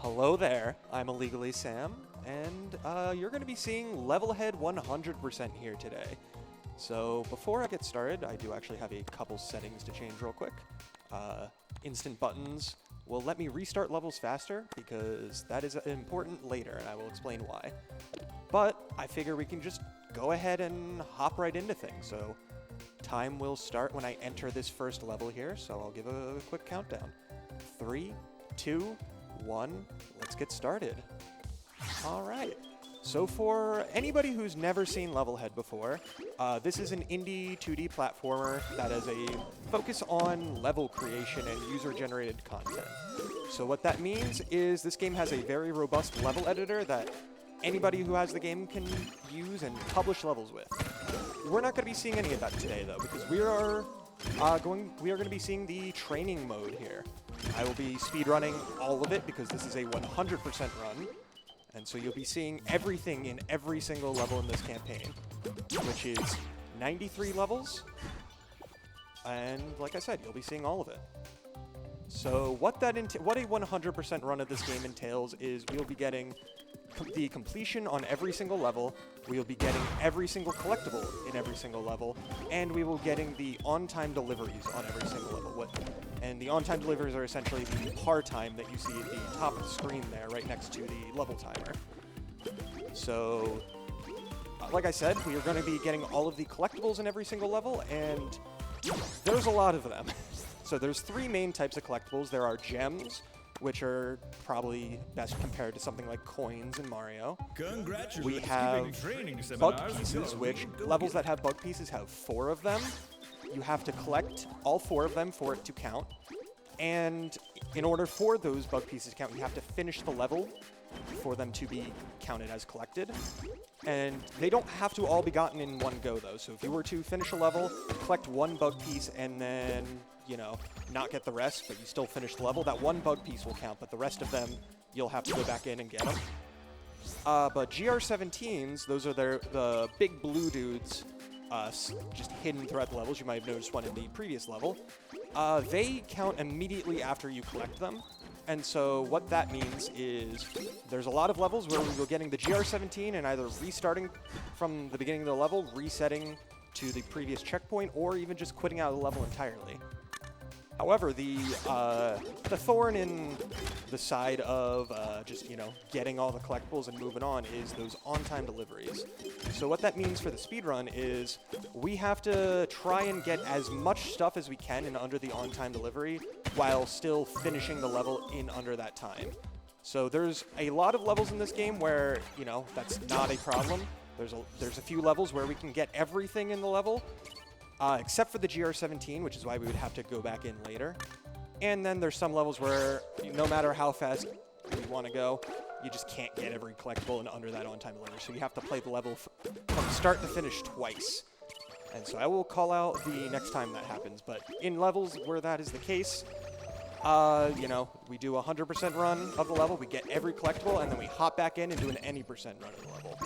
Hello there, I'm IllegallySam, and you're going to be seeing Levelhead 100% here today. So before I get started, I do actually have a couple settings to change real quick. Instant buttons will let me restart levels faster, because that is important later, and I will explain why. But I figure we can just go ahead and hop right into things. So time will start when I enter this first level here, so I'll give a quick countdown. 3, 2, 1, let's get started. Alright, so for anybody who's never seen Levelhead before, this is an indie 2D platformer that has a focus on level creation and user-generated content. So what that means is this game has a very robust level editor that anybody who has the game can use and publish levels with. We're not going to be seeing any of that today, though, because we are going to be seeing the training mode here. I will be speedrunning all of it because this is a 100% run, and so you'll be seeing everything in every single level in this campaign, which is 93 levels, and like I said, you'll be seeing all of it. So what a 100% run of this game entails is we'll be getting the completion on every single level, we'll be getting every single collectible in every single level, and we will getting the on-time deliveries on every single level. And the on-time deliveries are essentially the par time that you see at the top of the screen there, right next to the level timer. So, like I said, we are going to be getting all of the collectibles in every single level, and there's a lot of them. So there's 3 main types of collectibles. There are gems, which are probably best compared to something like coins in Mario. We have bug pieces, which levels that have bug pieces have 4 of them. You have to collect all 4 of them for it to count. And in order for those bug pieces to count, you have to finish the level for them to be counted as collected. And they don't have to all be gotten in one go, though. So if you were to finish a level, collect 1 bug piece, and then, you know, not get the rest, but you still finish the level, that 1 bug piece will count, but the rest of them, you'll have to go back in and get them. But GR17s, those are the big blue dudes, just hidden throughout the levels. You might have noticed one in the previous level. They count immediately after you collect them. And so what that means is there's a lot of levels where we were getting the GR17 and either restarting from the beginning of the level, resetting to the previous checkpoint, or even just quitting out of the level entirely. However, the thorn in the side of just, you know, getting all the collectibles and moving on is those on-time deliveries. So what that means for the speedrun is we have to try and get as much stuff as we can in under the on-time delivery while still finishing the level in under that time. So there's a lot of levels in this game where, you know, that's not a problem. There's a few levels where we can get everything in the level, except for the GR17, which is why we would have to go back in later. And then there's some levels where no matter how fast you want to go, you just can't get every collectible in under that on-time delivery. So you have to play the level from start to finish twice. And so I will call out the next time that happens. But in levels where that is the case, you know, we do a 100% run of the level, we get every collectible, and then we hop back in and do an any percent run of the level.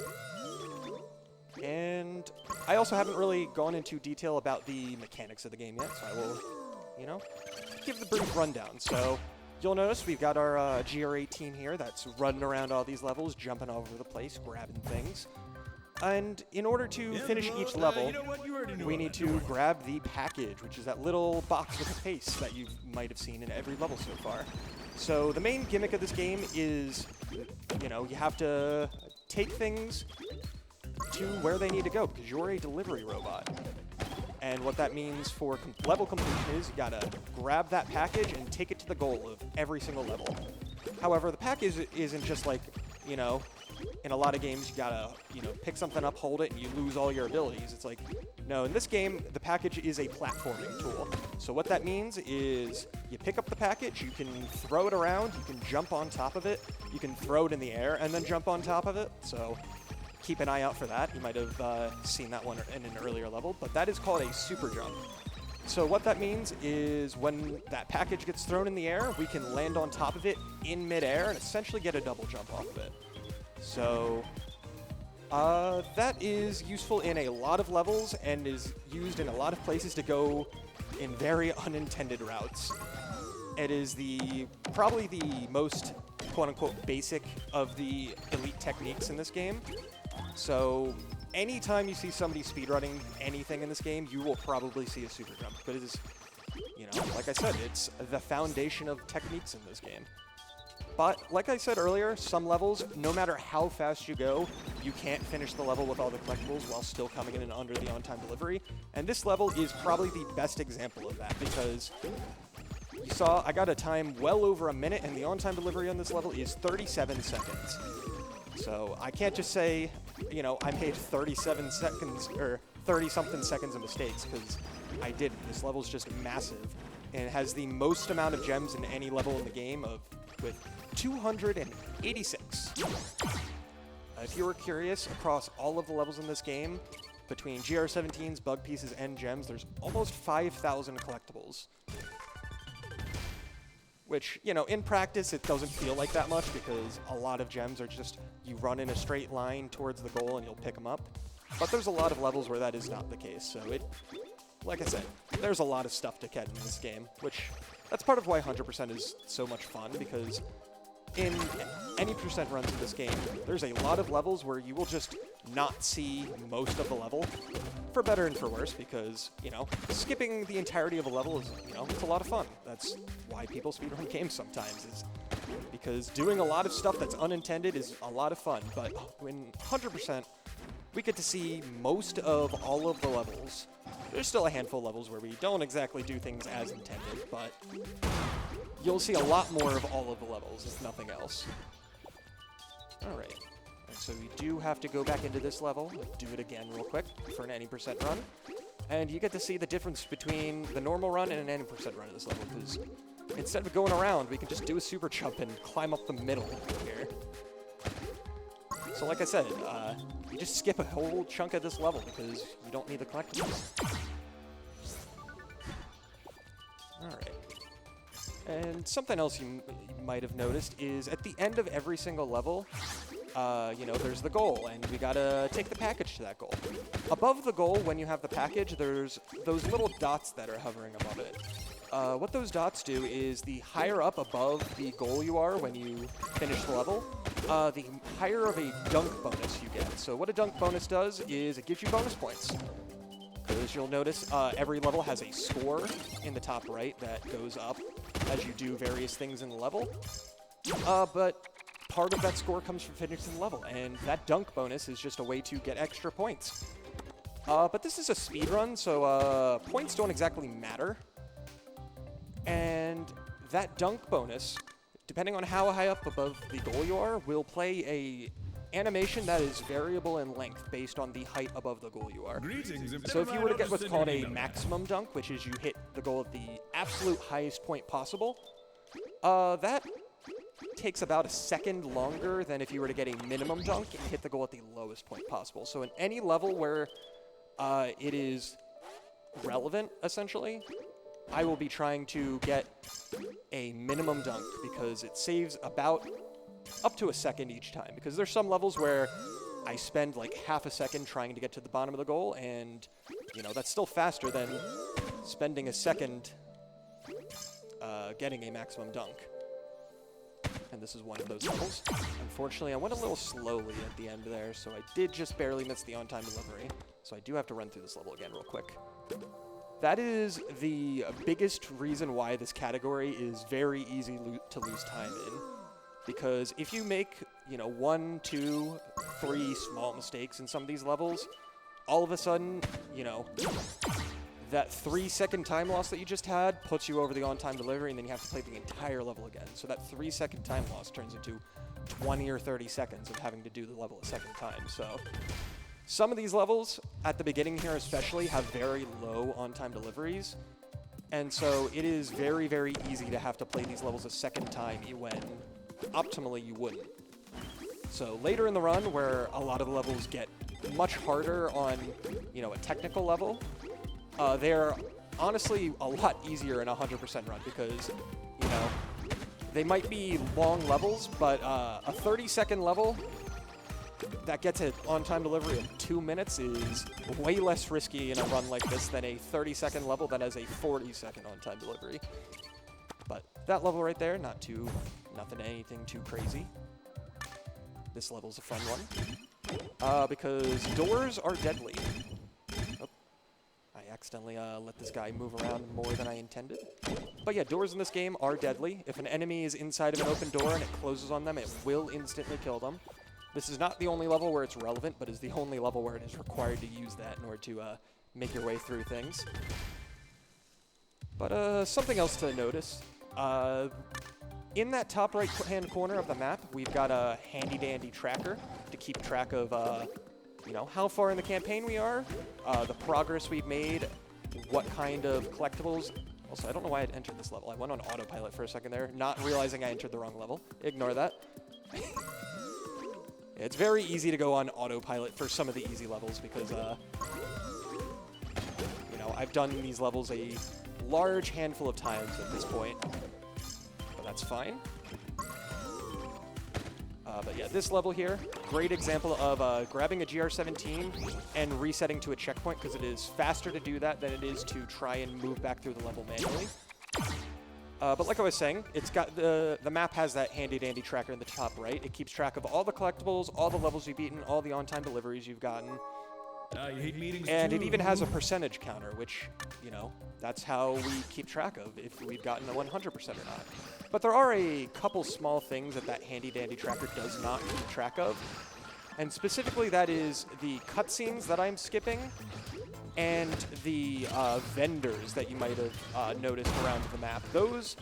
And I also haven't really gone into detail about the mechanics of the game yet, so I will, you know, give the brief rundown. So you'll notice we've got our GR18 here that's running around all these levels, jumping all over the place, grabbing things. And in order to finish each level, we need to grab the package, which is that little box with a face that you might have seen in every level so far. So the main gimmick of this game is, you know, you have to take things to where they need to go because you're a delivery robot. And what that means for level completion is you gotta grab that package and take it to the goal of every single level. However, the package isn't just like, you know, in a lot of games you gotta, you know, pick something up, hold it, and you lose all your abilities. It's like, no, in this game, the package is a platforming tool. So what that means is you pick up the package, you can throw it around, you can jump on top of it, you can throw it in the air and then jump on top of it. So keep an eye out for that. You might have seen that one in an earlier level, but that is called a super jump. So what that means is when that package gets thrown in the air, we can land on top of it in midair and essentially get a double jump off of it. So that is useful in a lot of levels and is used in a lot of places to go in very unintended routes. It is probably the most quote-unquote basic of the elite techniques in this game. So anytime you see somebody speedrunning anything in this game, you will probably see a super jump. But it is, you know, like I said, it's the foundation of techniques in this game. But like I said earlier, some levels, no matter how fast you go, you can't finish the level with all the collectibles while still coming in and under the on-time delivery. And this level is probably the best example of that, because you saw I got a time well over a minute, and the on-time delivery on this level is 37 seconds. So I can't just say, you know, I made 37 seconds or 30-something seconds of mistakes, because I didn't. This level's just massive, and it has the most amount of gems in any level in the game with 286. If you were curious, across all of the levels in this game, between GR17s, bug pieces, and gems, there's almost 5,000 collectibles. Which, you know, in practice, it doesn't feel like that much, because a lot of gems are just, you run in a straight line towards the goal and you'll pick them up. But there's a lot of levels where that is not the case, so it, like I said, there's a lot of stuff to get in this game, which, that's part of why 100% is so much fun, because in any percent runs in this game, there's a lot of levels where you will just not see most of the level, for better and for worse, because, you know, skipping the entirety of a level is, you know, it's a lot of fun. That's why people speedrun games sometimes, is because doing a lot of stuff that's unintended is a lot of fun. But in 100%, we get to see most of all of the levels. There's still a handful of levels where we don't exactly do things as intended, but you'll see a lot more of all of the levels, if nothing else. Alright, and so we do have to go back into this level, do it again real quick for an any percent run, and you get to see the difference between the normal run and an any percent run of this level, because instead of going around, we can just do a super jump and climb up the middle here. So like I said, you just skip a whole chunk of this level because you don't need the collectibles. Alright. And something else you might have noticed is at the end of every single level, you know, there's the goal, and we gotta take the package to that goal. Above the goal, when you have the package, there's those little dots that are hovering above it. What those dots do is the higher up above the goal you are when you finish the level, the higher of a dunk bonus you get. So what a dunk bonus does is it gives you bonus points. Because you'll notice every level has a score in the top right that goes up as you do various things in the level. But part of that score comes from finishing the level, and that dunk bonus is just a way to get extra points. But this is a speedrun, so points don't exactly matter. And that dunk bonus, depending on how high up above the goal you are, will play a animation that is variable in length based on the height above the goal you are. So if you were to get what's called a maximum dunk, which is you hit the goal at the absolute highest point possible, that takes about a second longer than if you were to get a minimum dunk and hit the goal at the lowest point possible. So in any level where it is relevant, essentially, I will be trying to get a minimum dunk because it saves about up to a second each time. Because there's some levels where I spend like half a second trying to get to the bottom of the goal, and, you know, that's still faster than spending a second getting a maximum dunk. And this is one of those levels. Unfortunately, I went a little slowly at the end there, so I did just barely miss the on-time delivery. So I do have to run through this level again real quick. That is the biggest reason why this category is very easy to lose time in. Because if you make, you know, 1, 2, 3 small mistakes in some of these levels, all of a sudden, you know, that 3-second time loss that you just had puts you over the on-time delivery, and then you have to play the entire level again. So that 3-second time loss turns into 20 or 30 seconds of having to do the level a second time. So some of these levels, at the beginning here especially, have very low on-time deliveries. And so it is very, very easy to have to play these levels a second time when optimally you wouldn't. So later in the run, where a lot of the levels get much harder on, you know, a technical level, they're honestly a lot easier in a 100% run because, you know, they might be long levels, but a 30-second level that gets an on-time delivery in 2 minutes is way less risky in a run like this than a 30-second level that has a 40-second on-time delivery. But that level right there, nothing anything too crazy. This level's a fun one. Because doors are deadly. Oh, I accidentally let this guy move around more than I intended. But yeah, doors in this game are deadly. If an enemy is inside of an open door and it closes on them, it will instantly kill them. This is not the only level where it's relevant, but is the only level where it is required to use that in order to make your way through things. But something else to notice. In that top right-hand corner of the map, we've got a handy-dandy tracker to keep track of, you know, how far in the campaign we are, the progress we've made, what kind of collectibles. Also, I don't know why I'd entered this level. I went on autopilot for a second there, not realizing I entered the wrong level. Ignore that. It's very easy to go on autopilot for some of the easy levels because, you know, I've done these levels a large handful of times at this point. But that's fine. But yeah, this level here, great example of grabbing a GR17 and resetting to a checkpoint because it is faster to do that than it is to try and move back through the level manually. But like I was saying, it's got the map has that handy-dandy tracker in the top right. It keeps track of all the collectibles, all the levels you've beaten, all the on-time deliveries you've gotten. You hate meetings and too. it even has a percentage counter, which, you know, that's how we keep track of if we've gotten a 100% or not. But there are a couple small things that handy-dandy tracker does not keep track of. And specifically, that is the cutscenes that I'm skipping and the vendors that you might have noticed around the map. Those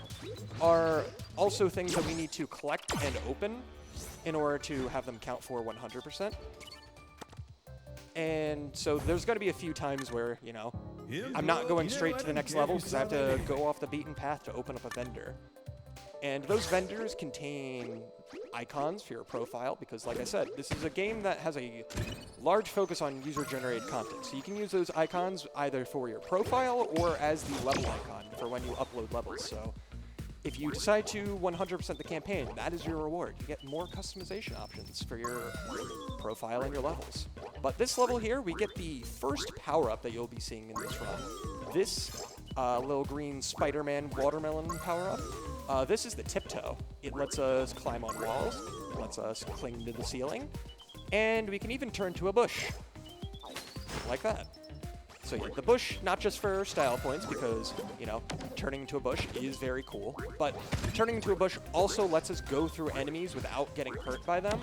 are also things that we need to collect and open in order to have them count for 100%. And so there's going to be a few times where, you know, I'm not going straight to the next level because I have to go off the beaten path to open up a vendor. And those vendors contain icons for your profile because, like I said, this is a game that has a large focus on user-generated content. So you can use those icons either for your profile or as the level icon for when you upload levels. So if you decide to 100% the campaign, that is your reward. You get more customization options for your profile and your levels. But this level here, we get the first power-up that you'll be seeing in this run. This little green Spider-Man watermelon power-up. This is the tiptoe. It lets us climb on walls, it lets us cling to the ceiling, and we can even turn to a bush, like that. So yeah, the bush, not just for style points, because, you know, turning into a bush is very cool, but turning into a bush also lets us go through enemies without getting hurt by them.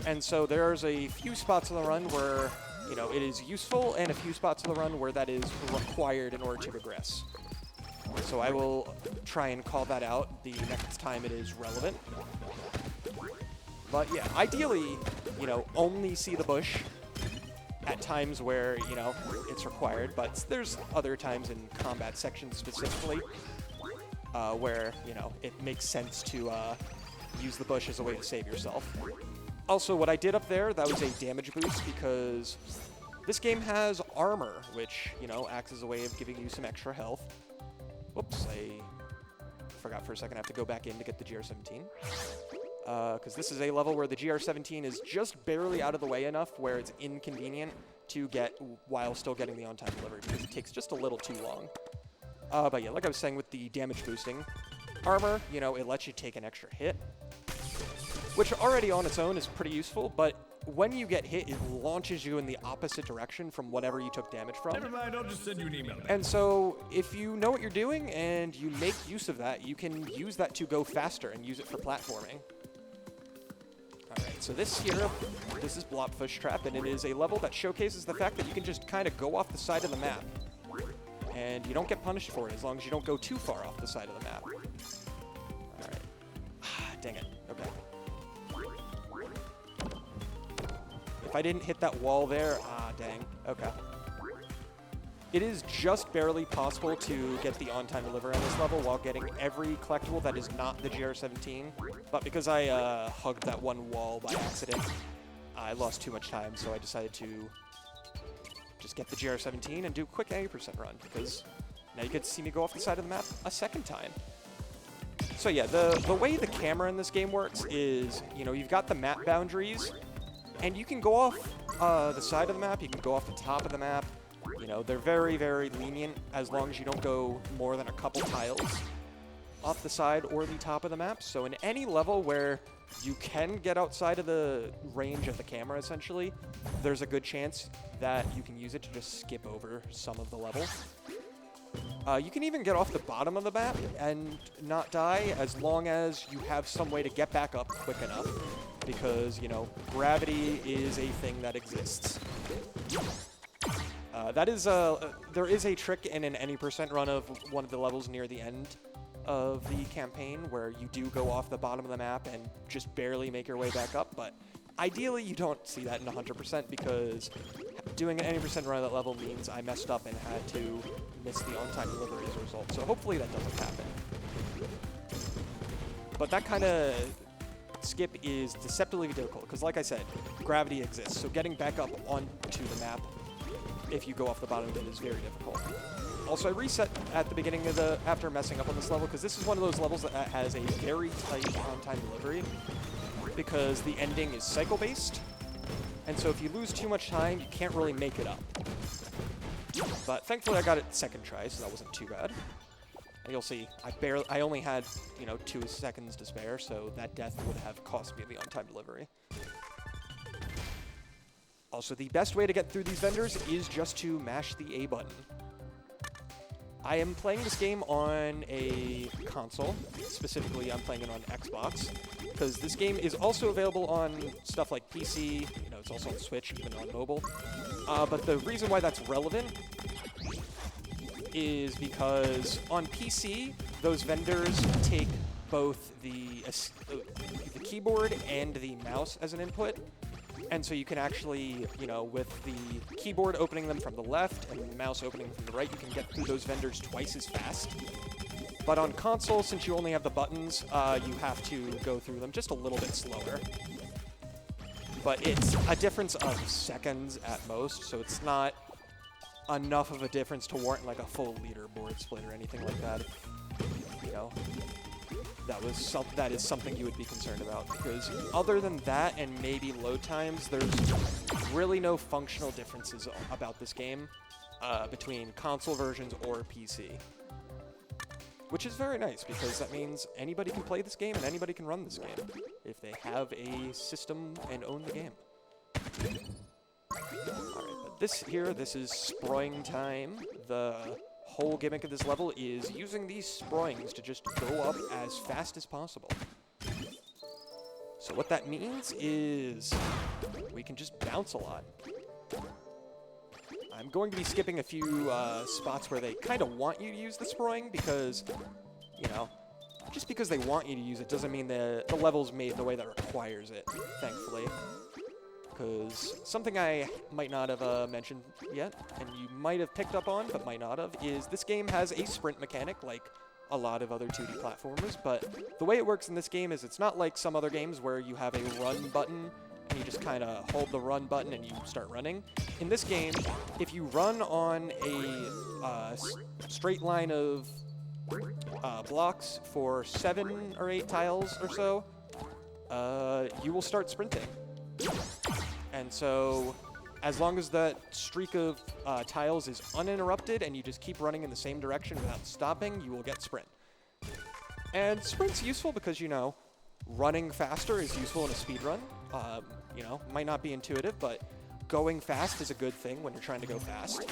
And so there's a few spots in the run where, you know, it is useful, and a few spots in the run where that is required in order to progress. So I will try and call that out the next time it is relevant. But yeah, ideally, you know, only see the bush at times where, you know, it's required. But there's other times in combat sections specifically where, you know, it makes sense to use the bush as a way to save yourself. Also, what I did up there, that was a damage boost because this game has armor, which, you know, acts as a way of giving you some extra health. Whoops, I forgot for a second I have to go back in to get the GR17. Because this is a level where the GR17 is just barely out of the way enough where it's inconvenient to get while still getting the on-time delivery because it takes just a little too long. But yeah, like I was saying with the damage boosting, armor, you know, it lets you take an extra hit, which already on its own is pretty useful, but when you get hit, it launches you in the opposite direction from whatever you took damage from. Never mind, I'll just send you an email back. And so if you know what you're doing and you make use of that, you can use that to go faster and use it for platforming. Alright, so this is Blobfish Trap, and it is a level that showcases the fact that you can just kind of go off the side of the map. And you don't get punished for it as long as you don't go too far off the side of the map. Alright. Dang it. Okay. If I didn't hit that wall there, dang. Okay. It is just barely possible to get the on-time delivery on this level while getting every collectible that is not the GR17. But because I hugged that one wall by accident, I lost too much time, so I decided to just get the GR17 and do a quick 80% run, because now you get to see me go off the side of the map a second time. So yeah, the way the camera in this game works is, you know, you've got the map boundaries, and you can go off the side of the map, you can go off the top of the map. You know, they're very, very lenient as long as you don't go more than a couple tiles off the side or the top of the map. So in any level where you can get outside of the range of the camera, essentially, there's a good chance that you can use it to just skip over some of the level. You can even get off the bottom of the map and not die as long as you have some way to get back up quick enough, because, you know, gravity is a thing that exists. There is a trick in an any % run of one of the levels near the end of the campaign where you do go off the bottom of the map and just barely make your way back up, but ideally you don't see that in 100% because doing an any % run of that level means I messed up and had to miss the on-time delivery as a result, so hopefully that doesn't happen. But that kind of skip is deceptively difficult because, like I said, gravity exists, so getting back up onto the map if you go off the bottom of it is very difficult. Also, I reset at the beginning of after messing up on this level, because this is one of those levels that has a very tight on-time delivery, because the ending is cycle-based, and so if you lose too much time, you can't really make it up. But thankfully I got it second try, so that wasn't too bad. And you'll see, I only had, you know, 2 seconds to spare, so that death would have cost me the on-time delivery. Also, the best way to get through these vendors is just to mash the A button. I am playing this game on a console. Specifically, I'm playing it on Xbox, because this game is also available on stuff like PC. You know, it's also on Switch, even on mobile. But the reason why that's relevant is because on PC, those vendors take both the keyboard and the mouse as an input. And so you can actually, you know, with the keyboard opening them from the left and the mouse opening them from the right, you can get through those vendors twice as fast. But on console, since you only have the buttons, you have to go through them just a little bit slower. But it's a difference of seconds at most, so it's not enough of a difference to warrant like a full leaderboard split or anything like that. You know, that is something you would be concerned about, because other than that and maybe load times, there's really no functional differences about this game between console versions or PC. Which is very nice, because that means anybody can play this game and anybody can run this game if they have a system and own the game. Alright, but this is sproing time. The whole gimmick of this level is using these sproings to just go up as fast as possible. So what that means is we can just bounce a lot. I'm going to be skipping a few spots where they kind of want you to use the sproing because, you know, just because they want you to use it doesn't mean the level's made in a way that requires it, thankfully. Because something I might not have mentioned yet, and you might have picked up on, but might not have, is this game has a sprint mechanic like a lot of other 2D platformers, but the way it works in this game is it's not like some other games where you have a run button and you just kind of hold the run button and you start running. In this game, if you run on a straight line of blocks for 7 or 8 tiles or so, you will start sprinting. And so, as long as that streak of tiles is uninterrupted and you just keep running in the same direction without stopping, you will get sprint. And sprint's useful because, you know, running faster is useful in a speedrun. You know, might not be intuitive, but going fast is a good thing when you're trying to go fast.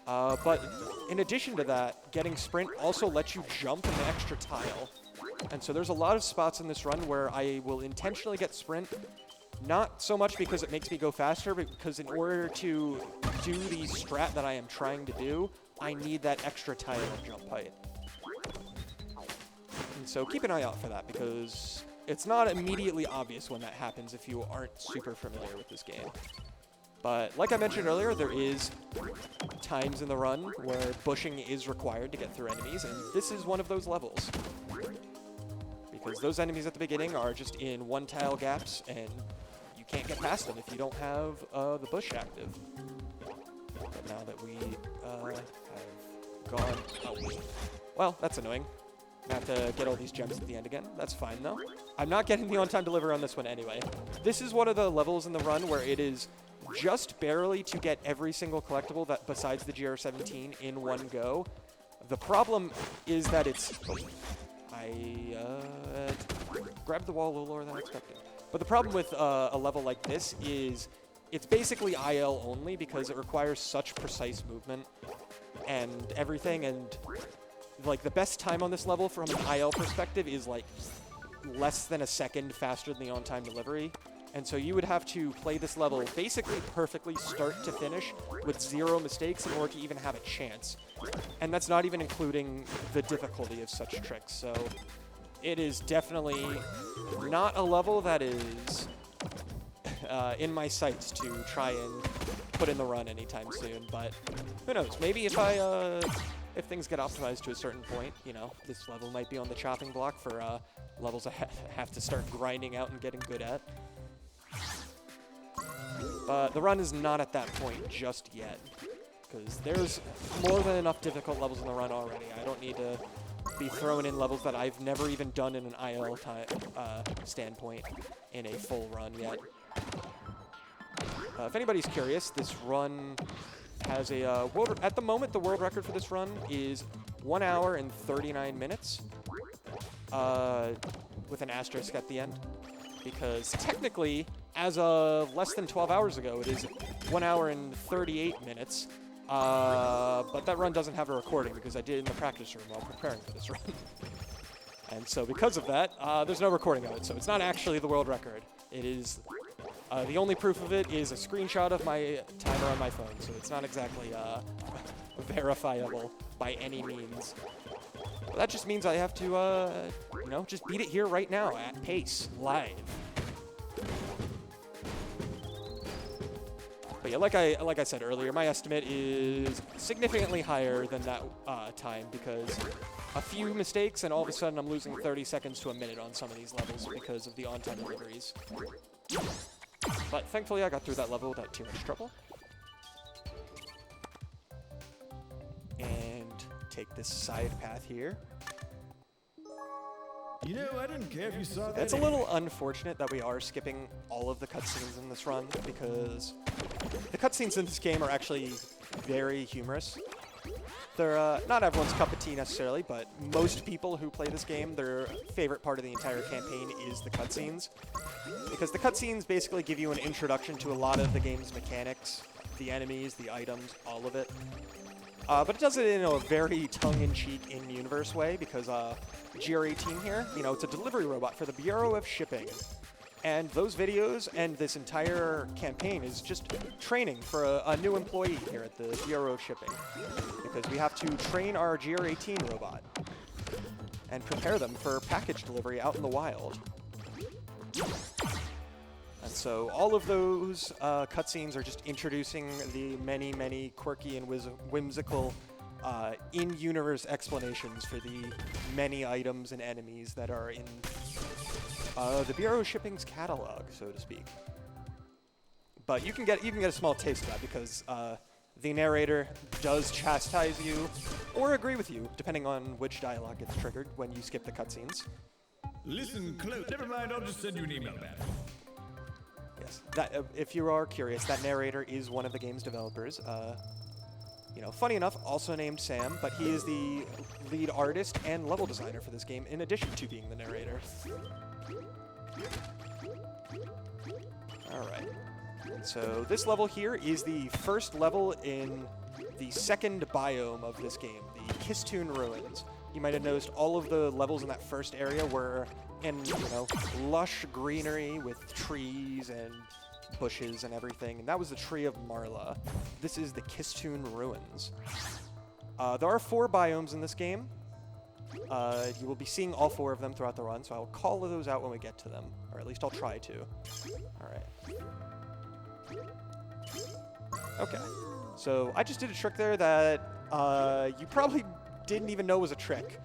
But in addition to that, getting sprint also lets you jump an extra tile. And so there's a lot of spots in this run where I will intentionally get sprint. Not so much because it makes me go faster, but because in order to do the strat that I am trying to do, I need that extra tile of jump height. And so keep an eye out for that, because it's not immediately obvious when that happens if you aren't super familiar with this game. But like I mentioned earlier, there is times in the run where bushing is required to get through enemies, and this is one of those levels. Because those enemies at the beginning are just in one tile gaps, and you can't get past them if you don't have the bush active. But now that we have gone... Oh, well, that's annoying. I have to get all these gems at the end again. That's fine, though. I'm not getting the on-time delivery on this one anyway. This is one of the levels in the run where it is just barely to get every single collectible that besides the GR17 in one go. The problem is that it's... I grabbed the wall a little lower than I expected. But the problem with a level like this is it's basically IL only because it requires such precise movement and everything, and like the best time on this level from an IL perspective is like less than a second faster than the on-time delivery. And so you would have to play this level basically perfectly start to finish with 0 mistakes in order to even have a chance. And that's not even including the difficulty of such tricks. So it is definitely not a level that is in my sights to try and put in the run anytime soon. But who knows? Maybe if things get optimized to a certain point, you know, this level might be on the chopping block for levels I have to start grinding out and getting good at. But the run is not at that point just yet, because there's more than enough difficult levels in the run already. I don't need to be throwing in levels that I've never even done in an IL standpoint in a full run yet. If anybody's curious, this run has a at the moment the world record for this run is 1 hour and 39 minutes with an asterisk at the end, because technically as of less than 12 hours ago it is 1 hour and 38 minutes, but that run doesn't have a recording because I did it in the practice room while preparing for this run. And so because of that, there's no recording of it, so it's not actually the world record. It is the only proof of it is a screenshot of my timer on my phone, so it's not exactly verifiable by any means. But that just means I have to, you know, just beat it here right now at pace, live. But yeah, like I said earlier, my estimate is significantly higher than that time, because a few mistakes and all of a sudden I'm losing 30 seconds to a minute on some of these levels because of the on-time deliveries. But thankfully I got through that level without too much trouble. And take this side path here. You know, I didn't care if you saw that. It's a little unfortunate that we are skipping all of the cutscenes in this run, because the cutscenes in this game are actually very humorous. They're not everyone's cup of tea necessarily, but most people who play this game, their favorite part of the entire campaign is the cutscenes. Because the cutscenes basically give you an introduction to a lot of the game's mechanics, the enemies, the items, all of it. But it does it in a very tongue-in-cheek, in-universe way, because GR18 here, you know, it's a delivery robot for the Bureau of Shipping. And those videos and this entire campaign is just training for a new employee here at the Bureau of Shipping. Because we have to train our GR18 robot and prepare them for package delivery out in the wild. And so all of those cutscenes are just introducing the many, many quirky and whimsical in-universe explanations for the many items and enemies that are in the Bureau of Shipping's catalog, so to speak. But you can get a small taste of that, because the narrator does chastise you or agree with you, depending on which dialogue gets triggered when you skip the cutscenes. Listen close. Never mind, I'll just send you an email back. Yes, that if you are curious, that narrator is one of the game's developers. You know, funny enough, also named Sam, but he is the lead artist and level designer for this game, in addition to being the narrator. Alright. So this level here is the first level in the second biome of this game, the Kistune Ruins. You might have noticed all of the levels in that first area were in, you know, lush greenery with trees and bushes and everything, and that was the Tree of Marla. This is the Kistune Ruins. There are 4 biomes in this game. You will be seeing all 4 of them throughout the run, so I will call those out when we get to them, or at least I'll try to. Alright. Okay. So I just did a trick there that you probably didn't even know was a trick,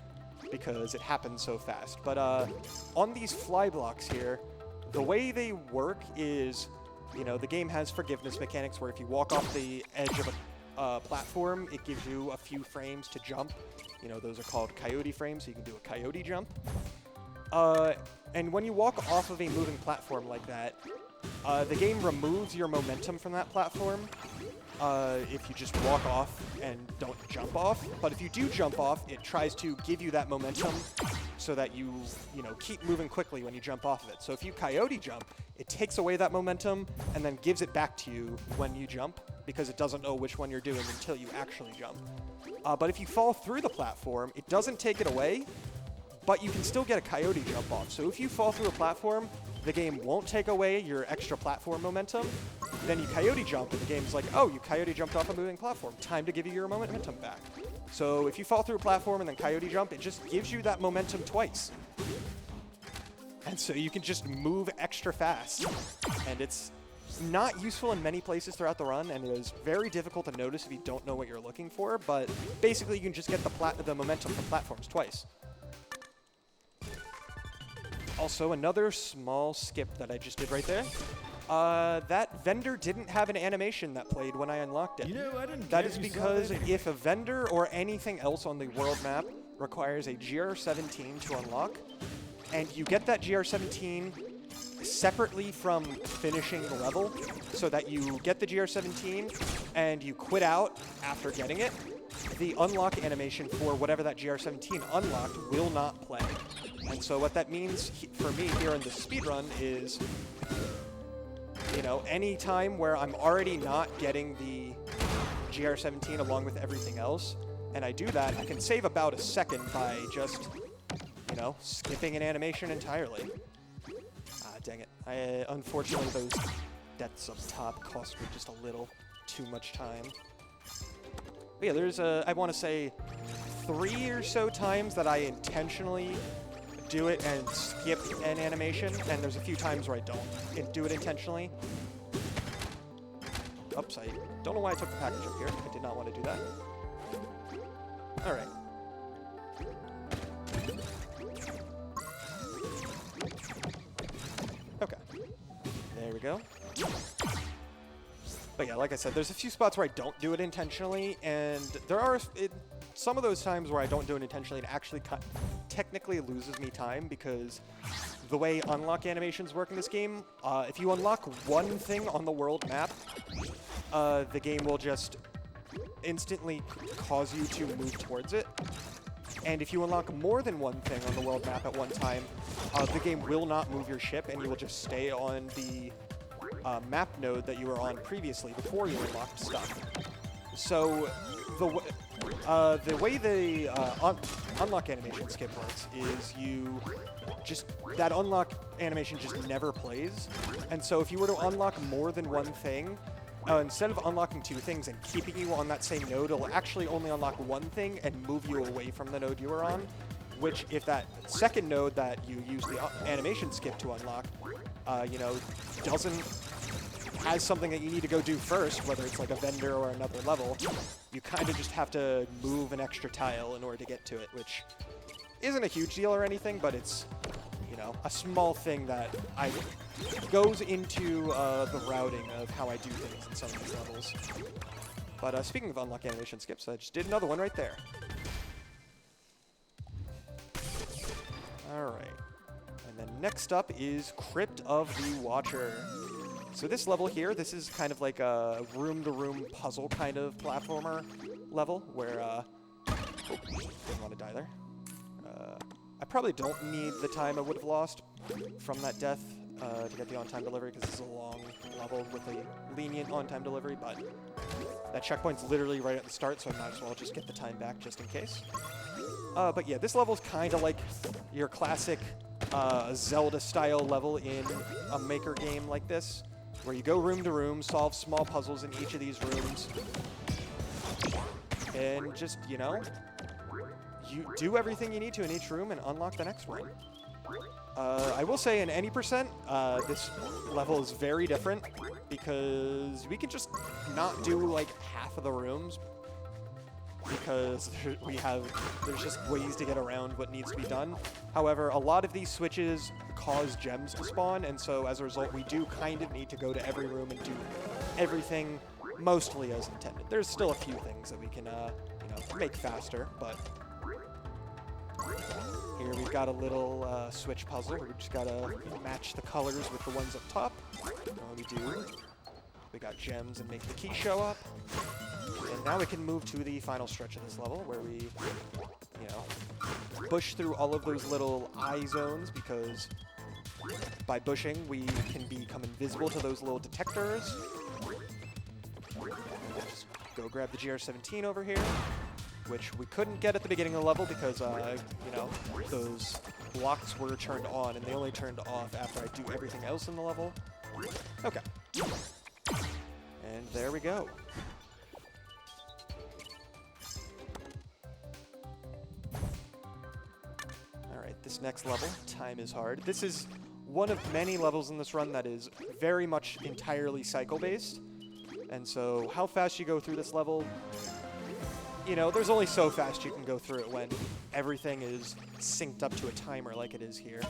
because it happened so fast. But on these fly blocks here, the way they work is, you know, the game has forgiveness mechanics where if you walk off the edge of a platform, it gives you a few frames to jump. You know, those are called coyote frames, so you can do a coyote jump. And when you walk off of a moving platform like that, the game removes your momentum from that platform, if you just walk off and don't jump off. But if you do jump off, it tries to give you that momentum so that you know, keep moving quickly when you jump off of it. So if you coyote jump, it takes away that momentum and then gives it back to you when you jump, because it doesn't know which one you're doing until you actually jump. But if you fall through the platform, it doesn't take it away, but you can still get a coyote jump off. So if you fall through a platform, the game won't take away your extra platform momentum. Then you coyote jump, and the game's like, oh, you coyote jumped off a moving platform. Time to give you your momentum back. So if you fall through a platform and then coyote jump, it just gives you that momentum twice. And so you can just move extra fast. And it's not useful in many places throughout the run, and it is very difficult to notice if you don't know what you're looking for, but basically you can just get the momentum from platforms twice. Also, another small skip that I just did right there. That vendor didn't have an animation that played when I unlocked it. You know, I didn't That is because if a vendor or anything else on the world map requires a GR17 to unlock, and you get that GR17 separately from finishing the level, so that you get the GR17 and you quit out after getting it, the unlock animation for whatever that GR17 unlocked will not play. And so what that means for me here in the speedrun is, you know, any time where I'm already not getting the GR17 along with everything else, and I do that, I can save about a second by just, you know, skipping an animation entirely. Ah, dang it. Unfortunately, those deaths up top cost me just a little too much time. But yeah, there's, I want to say, 3 or so times that I intentionally do it and skip an animation, and there's a few times where I don't do it intentionally. Oops, I don't know why I took the package up here. I did not want to do that. Alright. Okay. There we go. But yeah, like I said, there's a few spots where I don't do it intentionally, and there are some of those times where I don't do it intentionally, it actually technically loses me time, because the way unlock animations work in this game, if you unlock one thing on the world map, the game will just instantly cause you to move towards it. And if you unlock more than one thing on the world map at one time, the game will not move your ship, and you will just stay on the map node that you were on previously before you unlocked stuff. So the way the unlock animation skip works is that unlock animation just never plays. And so if you were to unlock more than one thing, instead of unlocking two things and keeping you on that same node, it'll actually only unlock one thing and move you away from the node you were on, which if that second node that you use the animation skip to unlock, you know, has something that you need to go do first, whether it's like a vendor or another level, you kind of just have to move an extra tile in order to get to it, which isn't a huge deal or anything, but it's, you know, a small thing that goes into the routing of how I do things in some of these levels. But speaking of unlock animation skips, I just did another one right there. Alright. And then next up is Crypt of the Watcher. So this level here, this is kind of like a room-to-room puzzle kind of platformer level where, oh, didn't want to die there. I probably don't need the time I would have lost from that death to get the on-time delivery, because this is a long level with a lenient on-time delivery, but that checkpoint's literally right at the start, so I might as well just get the time back just in case. But yeah, this level's kind of like your classic Zelda-style level in a maker game like this, where you go room to room, solve small puzzles in each of these rooms, and just, you know, you do everything you need to in each room and unlock the next one. I will say in any percent, this level is very different, because we can just not do like half of the rooms, because there's just ways to get around what needs to be done. However, a lot of these switches cause gems to spawn, and so as a result, we do kind of need to go to every room and do everything mostly as intended. There's still a few things that we can, you know, make faster, but here we've got a little switch puzzle where we just gotta match the colors with the ones up top. We do. We got gems and make the key show up. And now we can move to the final stretch of this level where we, you know, bush through all of those little eye zones, because by bushing we can become invisible to those little detectors. Just go grab the GR17 over here, which we couldn't get at the beginning of the level because, you know, those blocks were turned on, and they only turned off after I do everything else in the level. Okay. And there we go. Alright, this next level, Time is Hard. This is one of many levels in this run that is very much entirely cycle-based. And so how fast you go through this level, you know, there's only so fast you can go through it when everything is synced up to a timer like it is here.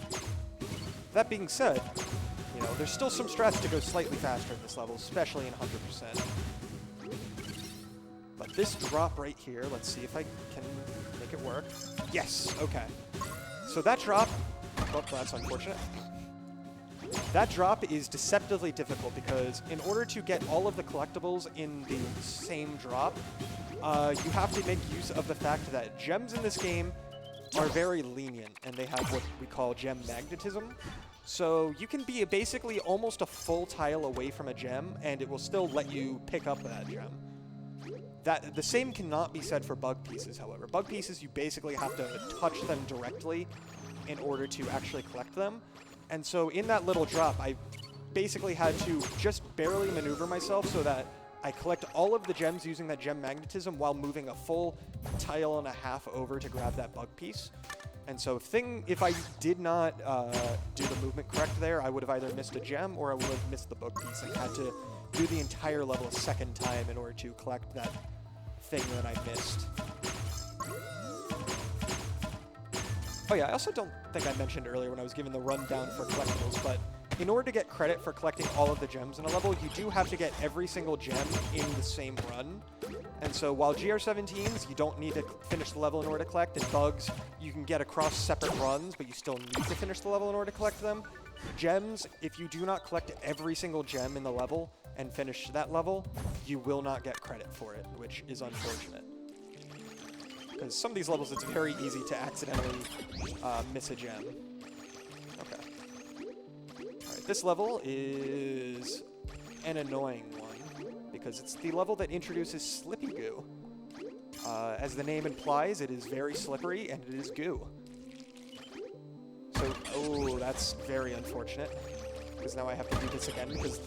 That being said, you know, there's still some strats to go slightly faster in this level, especially in 100%. But this drop right here, let's see if I can make it work. Yes, okay. So that drop, oh, that's unfortunate. That drop is deceptively difficult because in order to get all of the collectibles in the same drop, you have to make use of the fact that gems in this game are very lenient, and they have what we call gem magnetism. So you can be basically almost a full tile away from a gem, and it will still let you pick up that gem. The same cannot be said for bug pieces, however. Bug pieces, you basically have to touch them directly in order to actually collect them. And so in that little drop, I basically had to just barely maneuver myself so that I collect all of the gems using that gem magnetism while moving a full tile and a half over to grab that bug piece. And so if I did not do the movement correct there, I would have either missed a gem or I would have missed the bug piece. I had to do the entire level a second time in order to collect that thing that I missed. Oh yeah, I also don't think I mentioned earlier when I was giving the rundown for collectibles, but in order to get credit for collecting all of the gems in a level, you do have to get every single gem in the same run. And so while GR17s, you don't need to finish the level in order to collect, and bugs, you can get across separate runs, but you still need to finish the level in order to collect them. Gems, if you do not collect every single gem in the level and finish that level, you will not get credit for it, which is unfortunate. Because some of these levels, it's very easy to accidentally miss a gem. Okay. Alright, this level is an annoying one, because it's the level that introduces Slippy Goo. As the name implies, it is very slippery, and it is goo. So, oh, that's very unfortunate, because now I have to do this again, because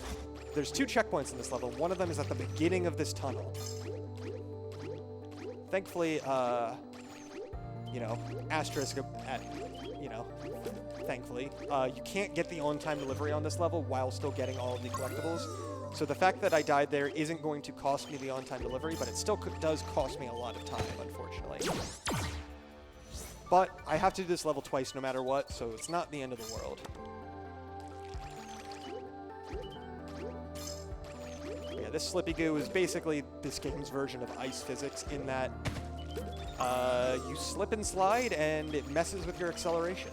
there's 2 checkpoints in this level. One of them is at the beginning of this tunnel. Thankfully, you know, asterisk at, you know, thankfully, you can't get the on-time delivery on this level while still getting all of the collectibles. So the fact that I died there isn't going to cost me the on-time delivery, but it still does cost me a lot of time, unfortunately. But I have to do this level twice no matter what, so it's not the end of the world. Yeah, this Slippy Goo is basically this game's version of ice physics in that you slip and slide and it messes with your acceleration.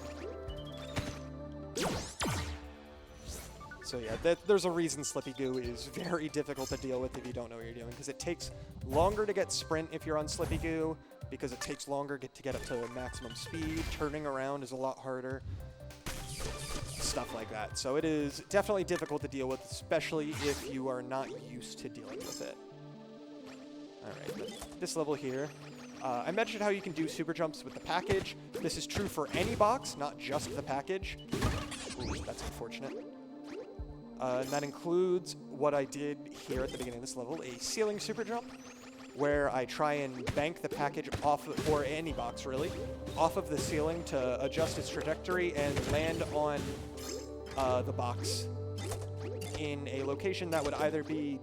So yeah, there's a reason Slippy Goo is very difficult to deal with if you don't know what you're doing, because it takes longer to get sprint if you're on Slippy Goo, because it takes longer to get up to maximum speed. Turning around is a lot harder. Stuff like that. So it is definitely difficult to deal with, especially if you are not used to dealing with it. Alright, this level here. I mentioned how you can do super jumps with the package. This is true for any box, not just the package. Ooh, that's unfortunate. And that includes what I did here at the beginning of this level, a ceiling super jump, where I try and bank the package off, or any box really, off of the ceiling to adjust its trajectory and land on the box in a location that would either be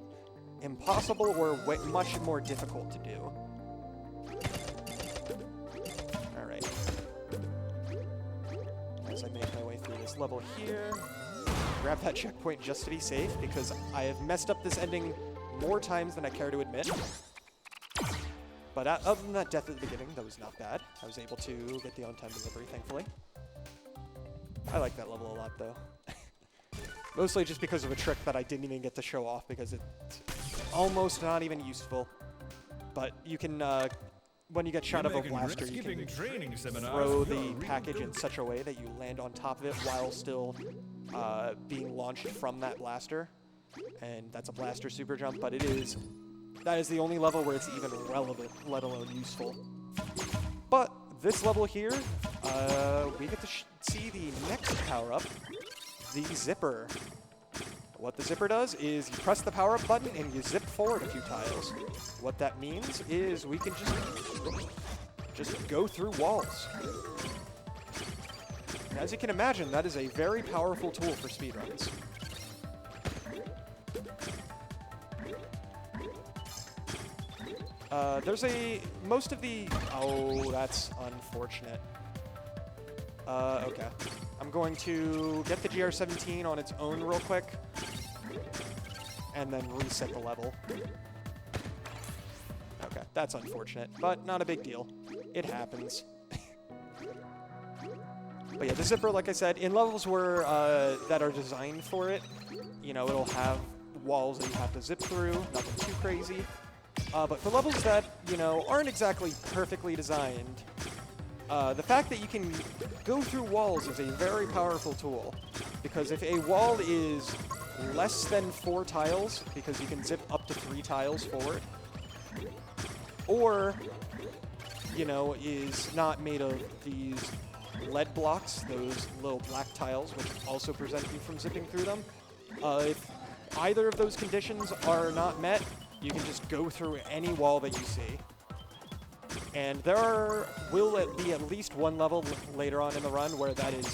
impossible or much more difficult to do. Alright. As I make my way through this level here, grab that checkpoint just to be safe, because I have messed up this ending more times than I care to admit. But other than that death at the beginning, that was not bad. I was able to get the on-time delivery, thankfully. I like that level a lot, though. Mostly just because of a trick that I didn't even get to show off because it's almost not even useful. But you can, when you get shot of a blaster, you can throw the package in such a way that you land on top of it while still being launched from that blaster. And that's a blaster super jump, but that is the only level where it's even relevant, let alone useful. But this level here, we get to see the next power-up, the zipper. What the zipper does is you press the power-up button and you zip forward a few tiles. What that means is we can just go through walls. And as you can imagine, that is a very powerful tool for speedruns. Most of the, oh, that's unfortunate. Okay. I'm going to get the GR17 on its own real quick, and then reset the level. Okay, that's unfortunate, but not a big deal. It happens. But yeah, the zipper, like I said, in levels where that are designed for it, you know, it'll have walls that you have to zip through, nothing too crazy. But for levels that, you know, aren't exactly perfectly designed, the fact that you can go through walls is a very powerful tool. Because if a wall is less than 4 tiles, because you can zip up to 3 tiles forward, or, you know, is not made of these lead blocks, those little black tiles, which also prevent you from zipping through them, if either of those conditions are not met, you can just go through any wall that you see. And there will be at least one level later on in the run where that is,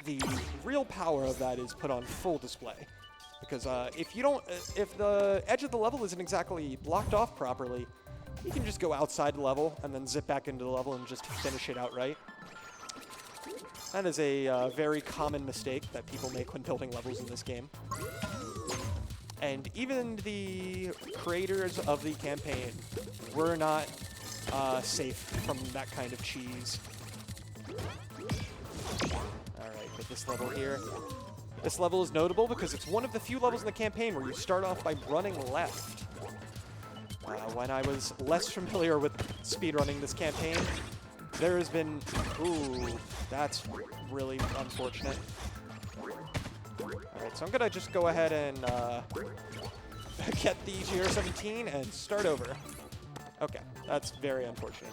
the real power of that is put on full display. Because if the edge of the level isn't exactly blocked off properly, you can just go outside the level and then zip back into the level and just finish it outright. That is a very common mistake that people make when building levels in this game. And even the creators of the campaign were not safe from that kind of cheese. Alright, get this level here. This level is notable because it's one of the few levels in the campaign where you start off by running left. When I was less familiar with speedrunning this campaign, there has been... Ooh, that's really unfortunate. Alright, so I'm going to just go ahead and get the GR17 and start over. Okay, that's very unfortunate.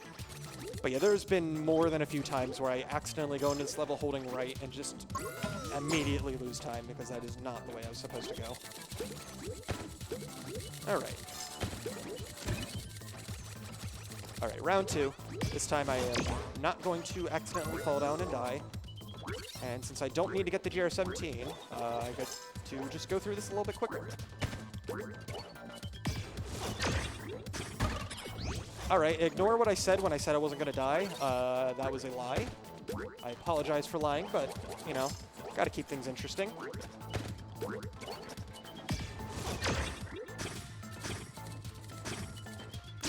But yeah, there's been more than a few times where I accidentally go into this level holding right and just immediately lose time because that is not the way I was supposed to go. Alright. Alright, round 2. This time I am not going to accidentally fall down and die. And since I don't need to get the GR17, I get to just go through this a little bit quicker. Alright, ignore what I said when I said I wasn't going to die. That was a lie. I apologize for lying, but, you know, gotta keep things interesting.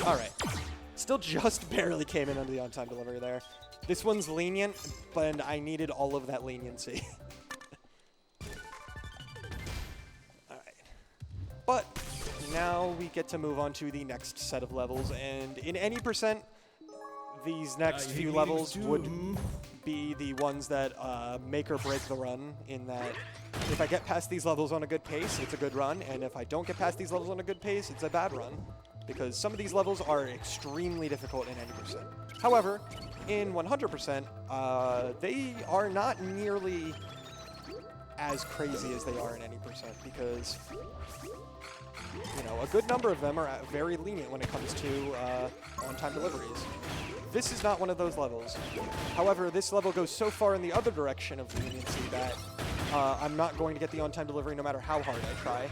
Alright. Still just barely came in under the on-time delivery there. This one's lenient, but I needed all of that leniency. Alright. But now we get to move on to the next set of levels, and in any percent, these next few levels would be the ones that make or break the run, in that if I get past these levels on a good pace, it's a good run, and if I don't get past these levels on a good pace, it's a bad run. Because some of these levels are extremely difficult in any percent. However, in 100%, they are not nearly as crazy as they are in any percent, because, you know, a good number of them are very lenient when it comes to on-time deliveries. This is not one of those levels. However, this level goes so far in the other direction of leniency that I'm not going to get the on-time delivery no matter how hard I try.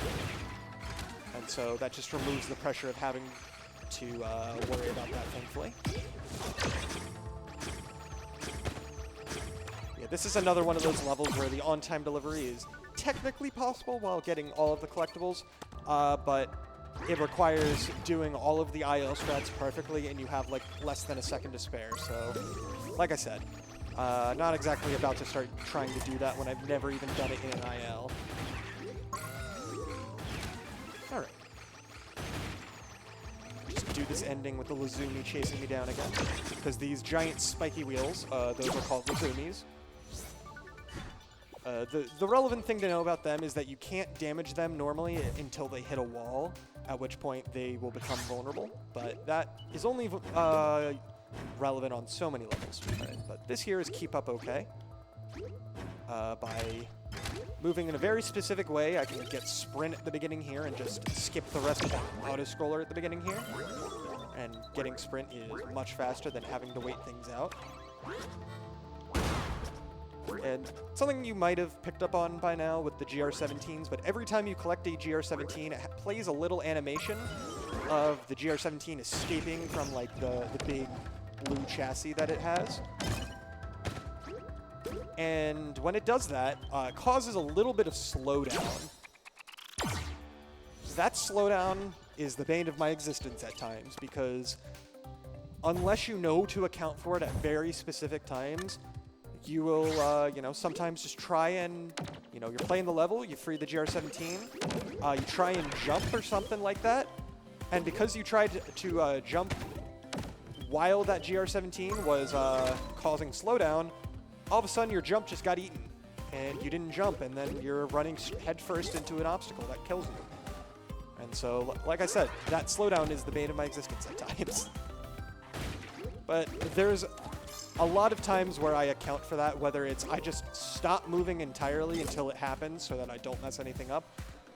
And so that just removes the pressure of having to worry about that, thankfully. Yeah, this is another one of those levels where the on-time delivery is technically possible while getting all of the collectibles, but it requires doing all of the IL strats perfectly, and you have like less than a second to spare. So, like I said, not exactly about to start trying to do that when I've never even done it in an IL. Alright. Just do this ending with the Lazumi chasing me down again. Because these giant spiky wheels, those are called Lazumis. The relevant thing to know about them is that you can't damage them normally until they hit a wall, at which point they will become vulnerable. But that is only relevant on so many levels. Right? But this here is keep up okay. By moving in a very specific way, I can get sprint at the beginning here and just skip the rest of the auto-scroller at the beginning here. And getting sprint is much faster than having to wait things out. And something you might have picked up on by now with the GR17s, but every time you collect a GR17, it plays a little animation of the GR17 escaping from like the big blue chassis that it has. And when it does that, it causes a little bit of slowdown. That slowdown is the bane of my existence at times, because unless you know to account for it at very specific times, you will, you know, sometimes just try and, you know, you're playing the level, you free the GR17, you try and jump or something like that, and because you tried to jump while that GR17 was causing slowdown, all of a sudden your jump just got eaten, and you didn't jump, and then you're running headfirst into an obstacle that kills you. And so, like I said, that slowdown is the bane of my existence at times. But there's a lot of times where I account for that, whether it's I just stop moving entirely until it happens so that I don't mess anything up.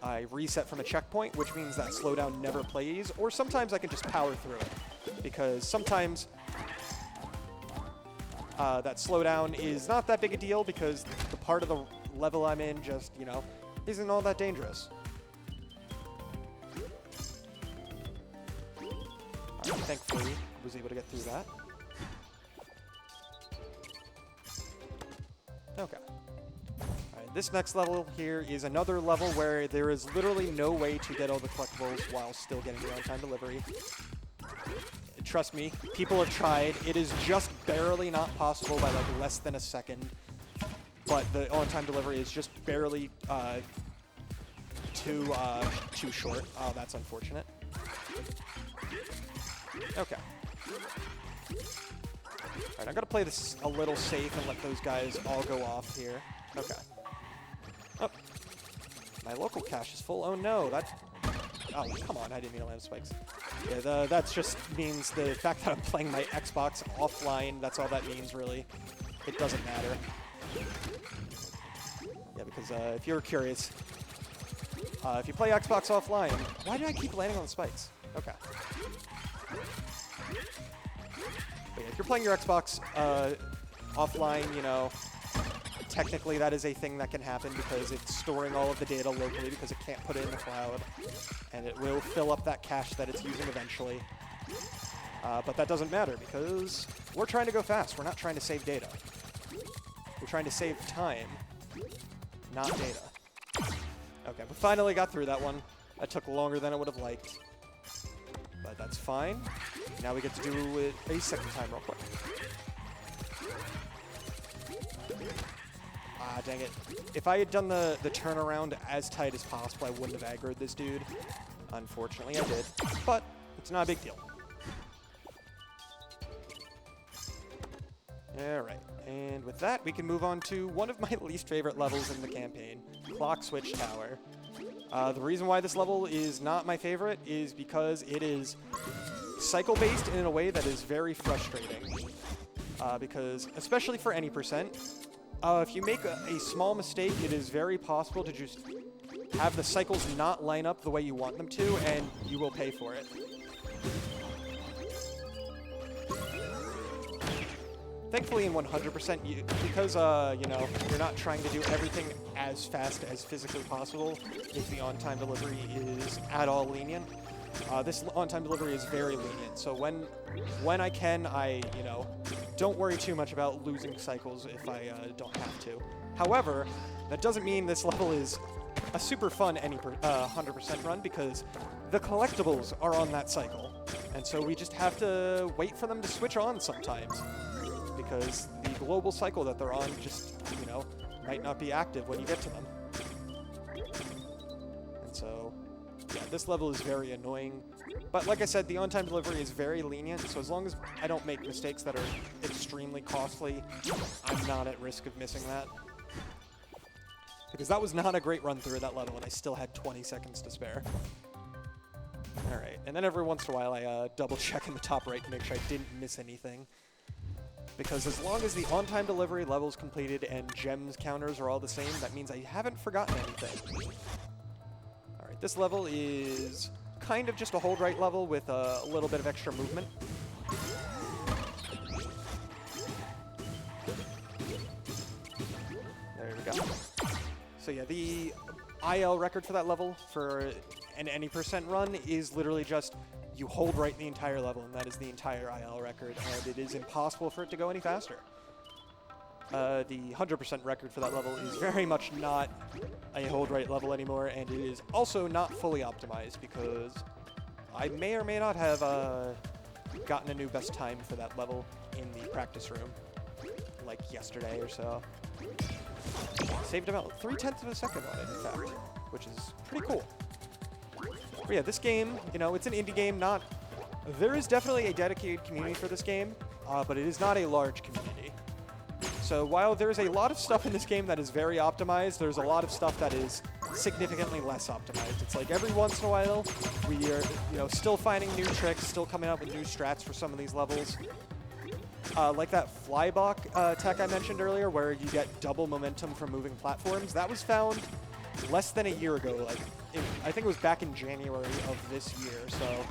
I reset from a checkpoint, which means that slowdown never plays, or sometimes I can just power through it. Because sometimes that slowdown is not that big a deal because the part of the level I'm in just, you know, isn't all that dangerous. Thankfully, I was able to get through that. Okay. Alright, this next level here is another level where there is literally no way to get all the collectibles while still getting the on-time delivery. Trust me, people have tried. It is just barely not possible by like less than a second. But the on-time delivery is just barely too short. Oh, that's unfortunate. Okay. Alright, I'm gonna play this a little safe and let those guys all go off here. Okay. Oh. My local cache is full. Oh no, that... Oh, come on, I didn't mean to land spikes. Yeah, that just means the fact that I'm playing my Xbox offline, that's all that means, really. It doesn't matter. Yeah, because if you're curious, if you play Xbox offline... Why did I keep landing on the spikes? Okay. But yeah, if you're playing your Xbox offline, you know, technically that is a thing that can happen because it's storing all of the data locally because it can't put it in the cloud. And it will fill up that cache that it's using eventually. But that doesn't matter because we're trying to go fast. We're not trying to save data. We're trying to save time, not data. Okay, we finally got through that one. That took longer than I would have liked. But that's fine. Now we get to do it a second time real quick. Ah, dang it. If I had done the turnaround as tight as possible, I wouldn't have aggroed this dude. Unfortunately, I did. But it's not a big deal. Alright, and with that, we can move on to one of my least favorite levels in the campaign, Clock Switch Tower. The reason why this level is not my favorite is because it is cycle-based in a way that is very frustrating. Because, especially for any percent, if you make a small mistake, it is very possible to just have the cycles not line up the way you want them to, and you will pay for it. Thankfully, in 100%, because, you know, you're not trying to do everything as fast as physically possible, if the on-time delivery is at all lenient. This on-time delivery is very lenient, so when I can, you know, don't worry too much about losing cycles if I don't have to. However, that doesn't mean this level is a super fun 100% run, because the collectibles are on that cycle, and so we just have to wait for them to switch on sometimes. Because the global cycle that they're on just, you know, might not be active when you get to them. And so, yeah, this level is very annoying. But like I said, the on-time delivery is very lenient, so as long as I don't make mistakes that are extremely costly, I'm not at risk of missing that. Because that was not a great run through that level, and I still had 20 seconds to spare. Alright, and then every once in a while I double check in the top right to make sure I didn't miss anything. Because as long as the on-time delivery level's completed and gems counters are all the same, that means I haven't forgotten anything. Alright, this level is kind of just a hold right level with a little bit of extra movement. There we go. So yeah, the IL record for that level for an any % run is literally just you hold right the entire level, and that is the entire IL record, and it is impossible for it to go any faster. The 100% record for that level is very much not a hold right level anymore, and it is also not fully optimized because I may or may not have gotten a new best time for that level in the practice room, like yesterday or so. Saved about 0.3 of a second on it, in fact, which is pretty cool. But yeah, this game, you know, it's an indie game, there is definitely a dedicated community for this game, but it is not a large community. So while there's a lot of stuff in this game that is very optimized, there's a lot of stuff that is significantly less optimized. It's like every once in a while, we are, you know, still finding new tricks, still coming up with new strats for some of these levels. Like that flyblock tech I mentioned earlier, where you get double momentum from moving platforms, that was found less than a year ago. Like, I think it was back in January of this year. So,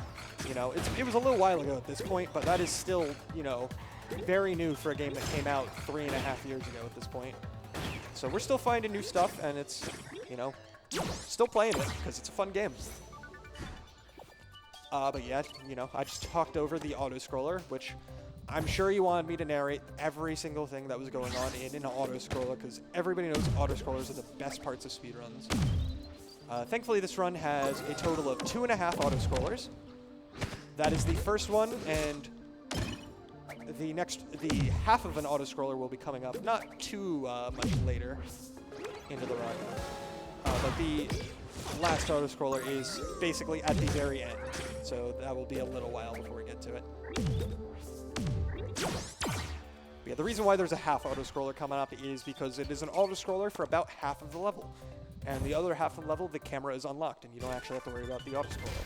you know, it was a little while ago at this point, but that is still, you know, very new for a game that came out 3.5 years ago at this point. So we're still finding new stuff, and it's, you know, still playing it because it's a fun game. But yeah, you know, I just talked over the auto-scroller, which I'm sure you wanted me to narrate every single thing that was going on in an auto-scroller, because everybody knows auto-scrollers are the best parts of speedruns. Thankfully, this run has a total of 2.5 auto-scrollers. That is the first one, and the half of an auto-scroller will be coming up not too much later into the run. But the last auto-scroller is basically at the very end, so that will be a little while before we get to it. Yeah, the reason why there's a half auto-scroller coming up is because it is an auto-scroller for about half of the level. And the other half of the level, the camera is unlocked, and you don't actually have to worry about the auto-scroller.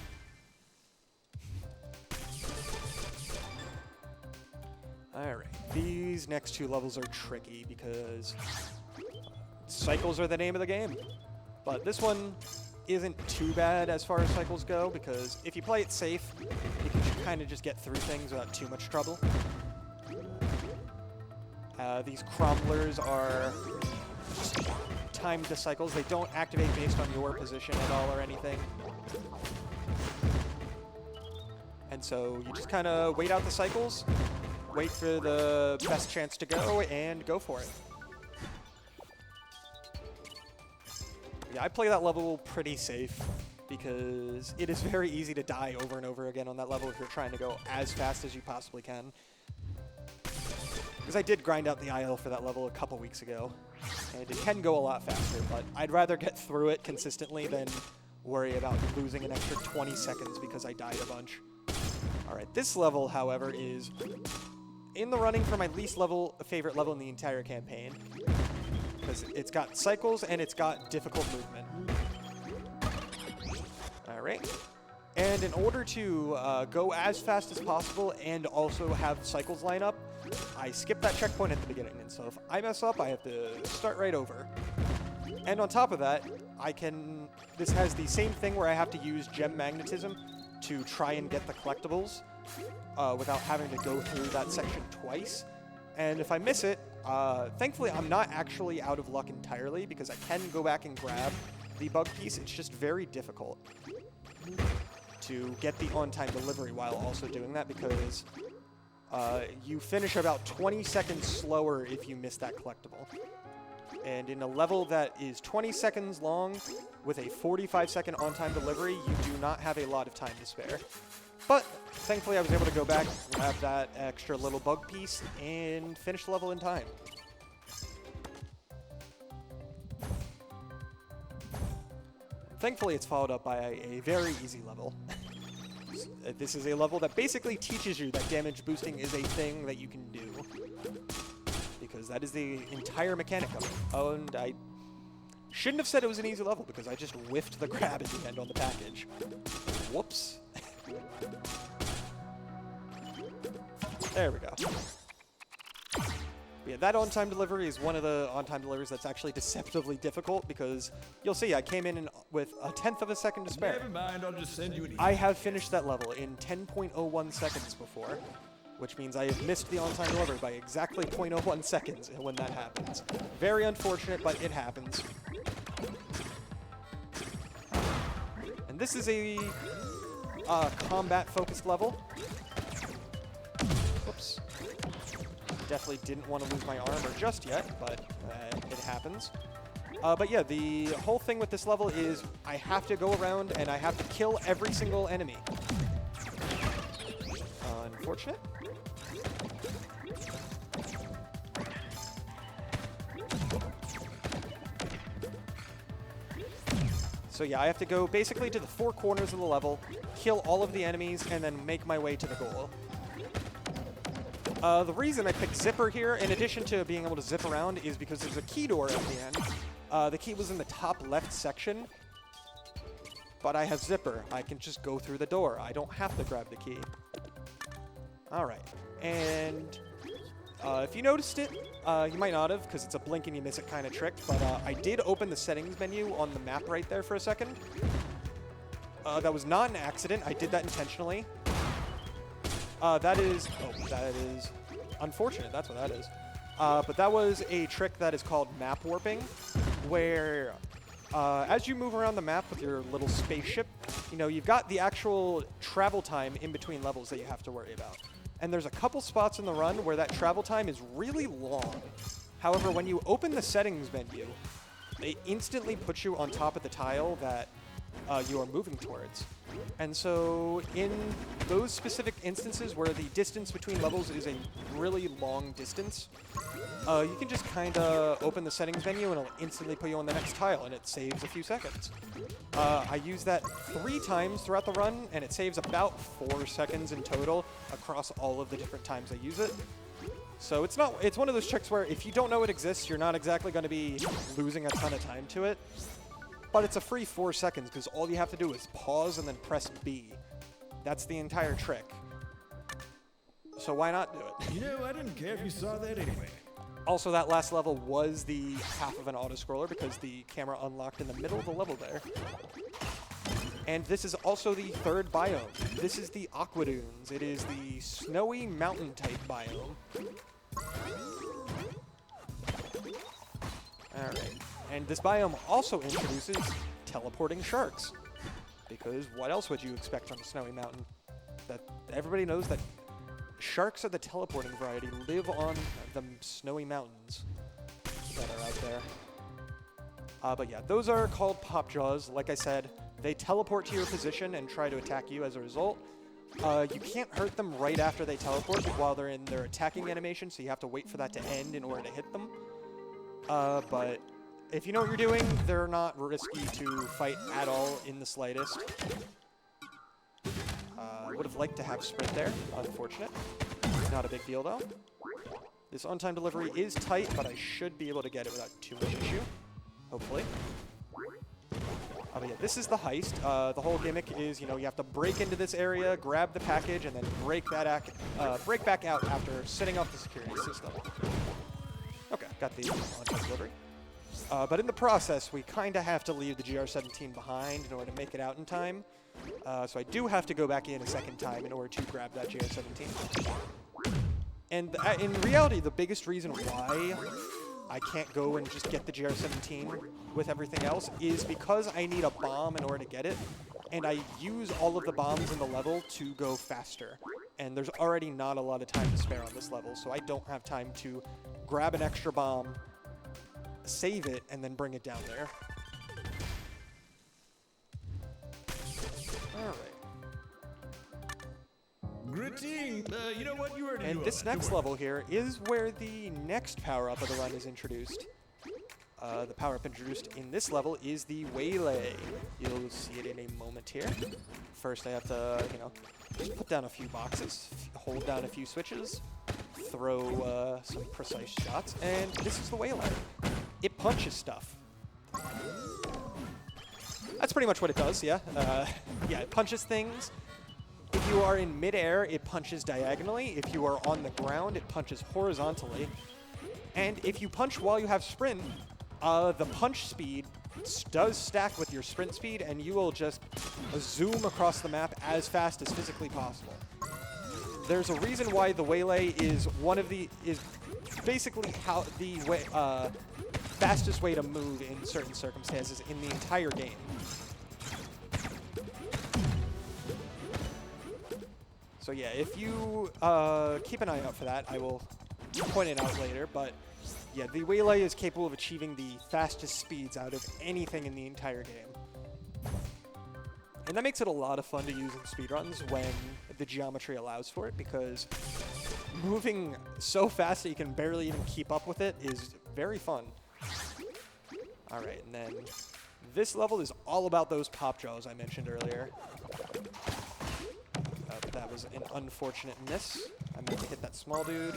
Alright, these next two levels are tricky because cycles are the name of the game. But this one isn't too bad as far as cycles go, because if you play it safe, you can kind of just get through things without too much trouble. These cromblers are just timed to cycles. They don't activate based on your position at all or anything. And so you just kind of wait out the cycles, wait for the best chance to go, and go for it. Yeah, I play that level pretty safe because it is very easy to die over and over again on that level if you're trying to go as fast as you possibly can. Because I did grind out the IL for that level a couple weeks ago, and it can go a lot faster, but I'd rather get through it consistently than worry about losing an extra 20 seconds because I died a bunch. Alright, this level, however, is in the running for my least favorite level in the entire campaign, because it's got cycles and it's got difficult movement. Alright. And in order to go as fast as possible and also have cycles line up, I skip that checkpoint at the beginning. And so if I mess up, I have to start right over. And on top of that, this has the same thing where I have to use gem magnetism to try and get the collectibles without having to go through that section twice. And if I miss it, thankfully I'm not actually out of luck entirely, because I can go back and grab the bug piece. It's just very difficult to get the on-time delivery while also doing that, because you finish about 20 seconds slower if you miss that collectible. And in a level that is 20 seconds long with a 45-second on-time delivery, you do not have a lot of time to spare. But thankfully I was able to go back, grab that extra little bug piece, and finish the level in time. Thankfully, it's followed up by a very easy level. This is a level that basically teaches you that damage boosting is a thing that you can do. Because that is the entire mechanic of it. Oh, and I shouldn't have said it was an easy level because I just whiffed the grab at the end on the package. Whoops. There we go. Yeah, that on-time delivery is one of the on-time deliveries that's actually deceptively difficult because you'll see I came in with 1/10 of a second to spare. Never mind, I'll just send you an email. I have finished that level in 10.01 seconds before, which means I have missed the on-time delivery by exactly 0.01 seconds when that happens. Very unfortunate, but it happens. And this is a combat-focused level. Whoops. Definitely didn't want to lose my armor just yet, but it happens. But yeah, the whole thing with this level is I have to go around and I have to kill every single enemy. Unfortunate. So yeah, I have to go basically to the 4 corners of the level, kill all of the enemies, and then make my way to the goal. The reason I picked Zipper here, in addition to being able to zip around, is because there's a key door at the end. The key was in the top left section, but I have Zipper. I can just go through the door. I don't have to grab the key. Alright, and if you noticed it, you might not have, because it's a blink and you miss it kind of trick, but I did open the settings menu on the map right there for a second. That was not an accident. I did that intentionally. That is unfortunate. That's what that is. But that was a trick that is called map warping, where as you move around the map with your little spaceship, you know, you've got the actual travel time in between levels that you have to worry about. And there's a couple spots in the run where that travel time is really long. However, when you open the settings menu, they instantly put you on top of the tile that you are moving towards. And so in those specific instances where the distance between levels is a really long distance, you can just kind of open the settings menu and it'll instantly put you on the next tile, and it saves a few seconds. I use that 3 times throughout the run, and it saves about 4 seconds in total across all of the different times I use it. So it's one of those tricks where if you don't know it exists, you're not exactly going to be losing a ton of time to it. But it's a free 4 seconds because all you have to do is pause and then press B. That's the entire trick. So why not do it? You know, I didn't care if you saw that anyway. Also, that last level was the half of an auto-scroller because the camera unlocked in the middle of the level there. And this is also the 3rd biome. This is the Aqua Dunes. It is the snowy mountain-type biome. Alright. And this biome also introduces teleporting sharks. Because what else would you expect from a snowy mountain? That everybody knows that sharks of the teleporting variety live on the snowy mountains that are out there. But yeah, those are called pop jaws. Like I said, they teleport to your position and try to attack you as a result. You can't hurt them right after they teleport while they're in their attacking animation, so you have to wait for that to end in order to hit them. But if you know what you're doing, they're not risky to fight at all in the slightest. Would have liked to have sprint there. Unfortunate. Not a big deal, though. This on-time delivery is tight, but I should be able to get it without too much issue. Hopefully. But yeah, this is the heist. The whole gimmick is, you know, you have to break into this area, grab the package, and then break back out after setting off the security system. Okay, got the on-time delivery. But in the process, we kind of have to leave the GR-17 behind in order to make it out in time. So I do have to go back in a second time in order to grab that GR-17. And in reality, the biggest reason why I can't go and just get the GR-17 with everything else is because I need a bomb in order to get it. And I use all of the bombs in the level to go faster. And there's already not a lot of time to spare on this level, so I don't have time to grab an extra bomb, save it, and then bring it down there. Alright. Greeting! You know what? You already And this next level here is where the next power-up of the run is introduced. The power-up introduced in this level is the Waylay. You'll see it in a moment here. First, I have to, you know, just put down a few boxes, hold down a few switches, throw some precise shots, and this is the Waylay. It punches stuff. That's pretty much what it does, yeah. Yeah, it punches things. If you are in midair, it punches diagonally. If you are on the ground, it punches horizontally. And if you punch while you have sprint, the punch speed does stack with your sprint speed, and you will just zoom across the map as fast as physically possible. There's a reason why the Waylay is basically how the fastest way to move in certain circumstances in the entire game. So yeah, if you keep an eye out for that, I will point it out later, but yeah, the Waylay is capable of achieving the fastest speeds out of anything in the entire game. And that makes it a lot of fun to use in speedruns when the geometry allows for it, because moving so fast that you can barely even keep up with it is very fun. Alright, and then this level is all about those pop jaws I mentioned earlier. That was an unfortunate miss. I meant to hit that small dude.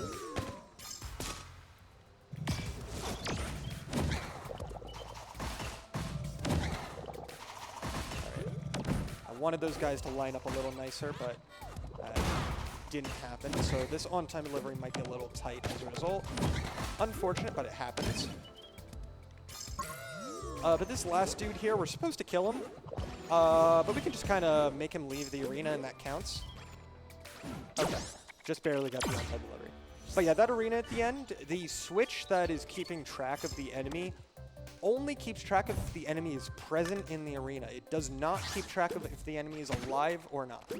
I wanted those guys to line up a little nicer, but didn't happen. So this on-time delivery might be a little tight as a result. Unfortunate, but it happens. But this last dude here, we're supposed to kill him. But we can just kind of make him leave the arena, and that counts. Okay, just barely got the on-time delivery. But yeah, that arena at the end, the switch that is keeping track of the enemy only keeps track of if the enemy is present in the arena. It does not keep track of if the enemy is alive or not.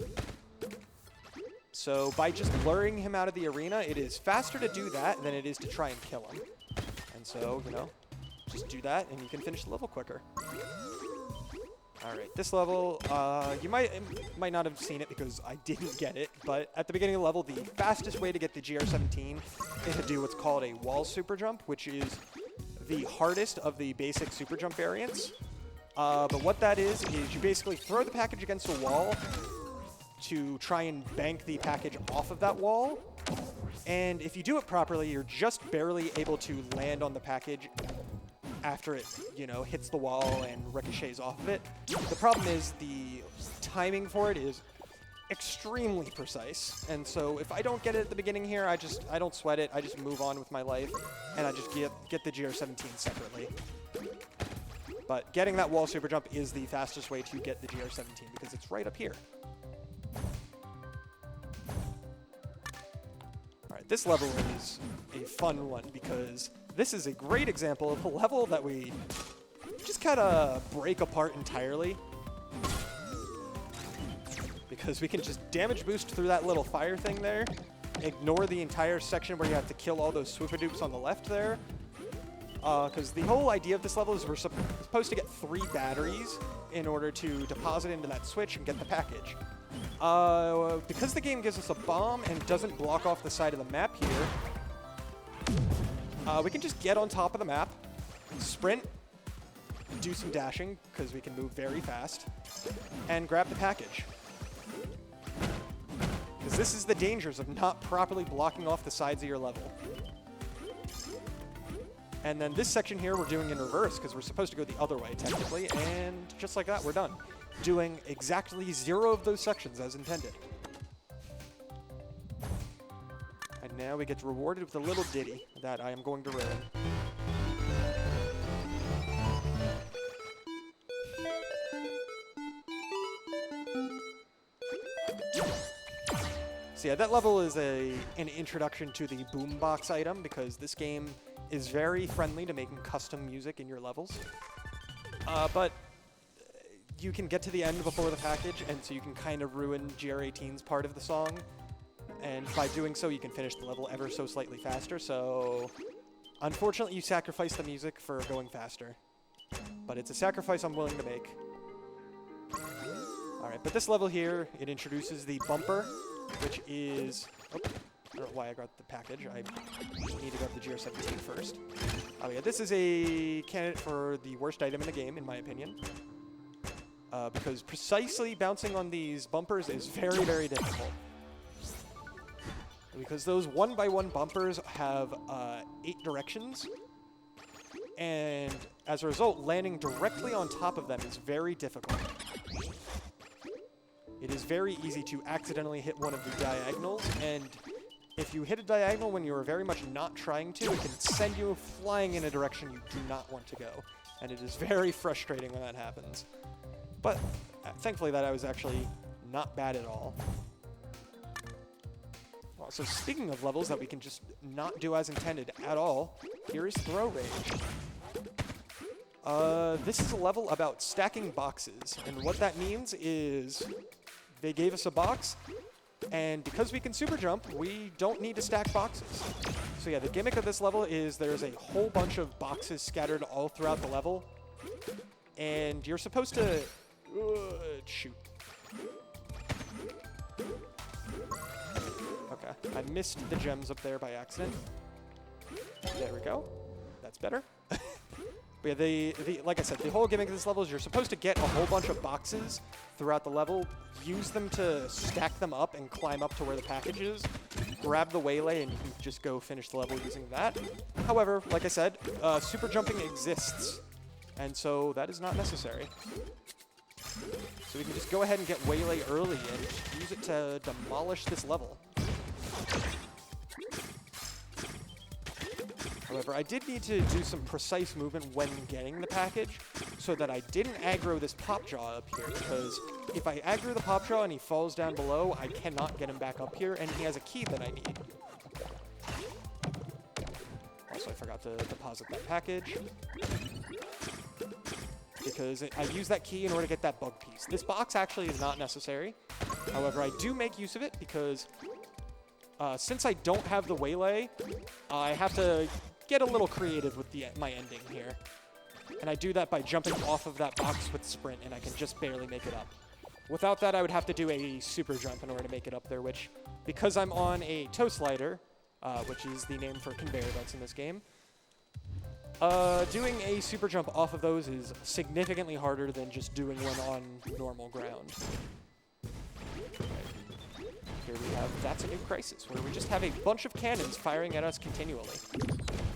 So by just luring him out of the arena, it is faster to do that than it is to try and kill him. And so, you know, just do that and you can finish the level quicker. Alright, this level, you might not have seen it because I didn't get it, but at the beginning of the level, the fastest way to get the GR17 is to do what's called a wall super jump, which is the hardest of the basic super jump variants. But what that is you basically throw the package against a wall to try and bank the package off of that wall. And if you do it properly, you're just barely able to land on the package after it, you know, hits the wall and ricochets off of it. The problem is the timing for it is extremely precise. And so if I don't get it at the beginning here, I don't sweat it. I just move on with my life, and I just get the GR17 separately. But getting that wall super jump is the fastest way to get the GR17 because it's right up here. All right, this level is a fun one because this is a great example of a level that we just kind of break apart entirely. Because we can just damage boost through that little fire thing there, ignore the entire section where you have to kill all those swoopadoops on the left there. Because the whole idea of this level is we're supposed to get 3 batteries in order to deposit into that switch and get the package. Because the game gives us a bomb and doesn't block off the side of the map here, we can just get on top of the map, sprint, do some dashing, because we can move very fast, and grab the package. Because this is the dangers of not properly blocking off the sides of your level. And then this section here we're doing in reverse, because we're supposed to go the other way, technically, and just like that, we're done. Doing exactly 0 of those sections as intended. And now we get rewarded with a little ditty that I am going to ruin. So yeah, that level is an introduction to the boombox item because this game is very friendly to making custom music in your levels. But you can get to the end before the package, and so you can kind of ruin GR18's part of the song. And by doing so, you can finish the level ever so slightly faster. So unfortunately, you sacrifice the music for going faster. But it's a sacrifice I'm willing to make. All right, but this level here, it introduces the bumper, which is... Oh, I don't know why I got the package. I need to grab the GR17 first. Oh yeah, this is a candidate for the worst item in the game, in my opinion. Because precisely bouncing on these bumpers is very, very difficult. Because those 1x1 bumpers have 8 directions. And as a result, landing directly on top of them is very difficult. It is very easy to accidentally hit one of the diagonals, and if you hit a diagonal when you are very much not trying to, it can send you flying in a direction you do not want to go. And it is very frustrating when that happens. But thankfully that I was actually not bad at all. Well, so speaking of levels that we can just not do as intended at all, here is Throw Rage. This is a level about stacking boxes, and what that means is they gave us a box, and because we can super jump, we don't need to stack boxes. So yeah, the gimmick of this level is there's a whole bunch of boxes scattered all throughout the level, and you're supposed to shoot. Okay, I missed the gems up there by accident. There we go. That's better. But yeah, like I said, the whole gimmick of this level is you're supposed to get a whole bunch of boxes throughout the level, use them to stack them up and climb up to where the package is, grab the waylay, and you can just go finish the level using that. However, like I said, super jumping exists, and so that is not necessary. So we can just go ahead and get waylay early and use it to demolish this level. However, I did need to do some precise movement when getting the package so that I didn't aggro this pop jaw up here, because if I aggro the pop jaw and he falls down below, I cannot get him back up here, and he has a key that I need. Also, I forgot to deposit that package, because I use that key in order to get that bug piece. This box actually is not necessary. However, I do make use of it because since I don't have the waylay, I have to get a little creative with my ending here. And I do that by jumping off of that box with sprint, and I can just barely make it up. Without that, I would have to do a super jump in order to make it up there, which, because I'm on a toe slider, which is the name for conveyor belts in this game, doing a super jump off of those is significantly harder than just doing one on normal ground. Here we have That's a New Crisis, where we just have a bunch of cannons firing at us continually.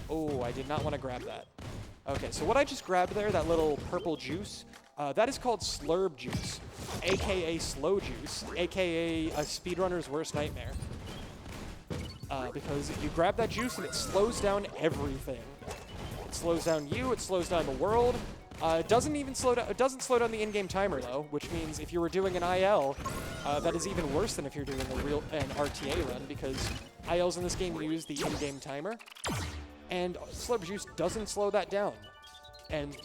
Oh, I did not want to grab that. Okay, so what I just grabbed there, that little purple juice, that is called slurb juice, aka slow juice, aka a speedrunner's worst nightmare. Because you grab that juice and it slows down everything. It slows down you, it slows down the world. It doesn't even slow down. It doesn't slow down the in-game timer though, which means if you were doing an IL, that is even worse than if you're doing an RTA run, because ILs in this game use the in-game timer, and Slurp Juice doesn't slow that down. And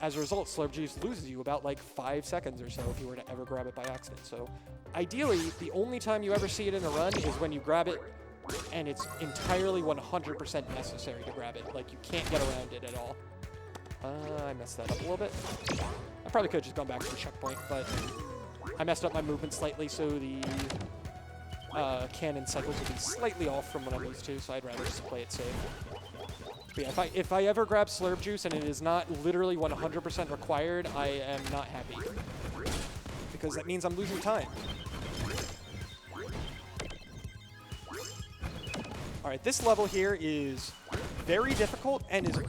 as a result, Slurp Juice loses you about like 5 seconds or so if you were to ever grab it by accident. So ideally, the only time you ever see it in a run is when you grab it and it's entirely 100% necessary to grab it. Like, you can't get around it at all. I messed that up a little bit. I probably could have just gone back to the checkpoint, but I messed up my movement slightly, so the cannon cycles will be slightly off from what I'm used to, so I'd rather just play it safe. But yeah, if I ever grab Slurp Juice and it is not literally 100% required, I am not happy, because that means I'm losing time. Alright, this level here is very difficult and is,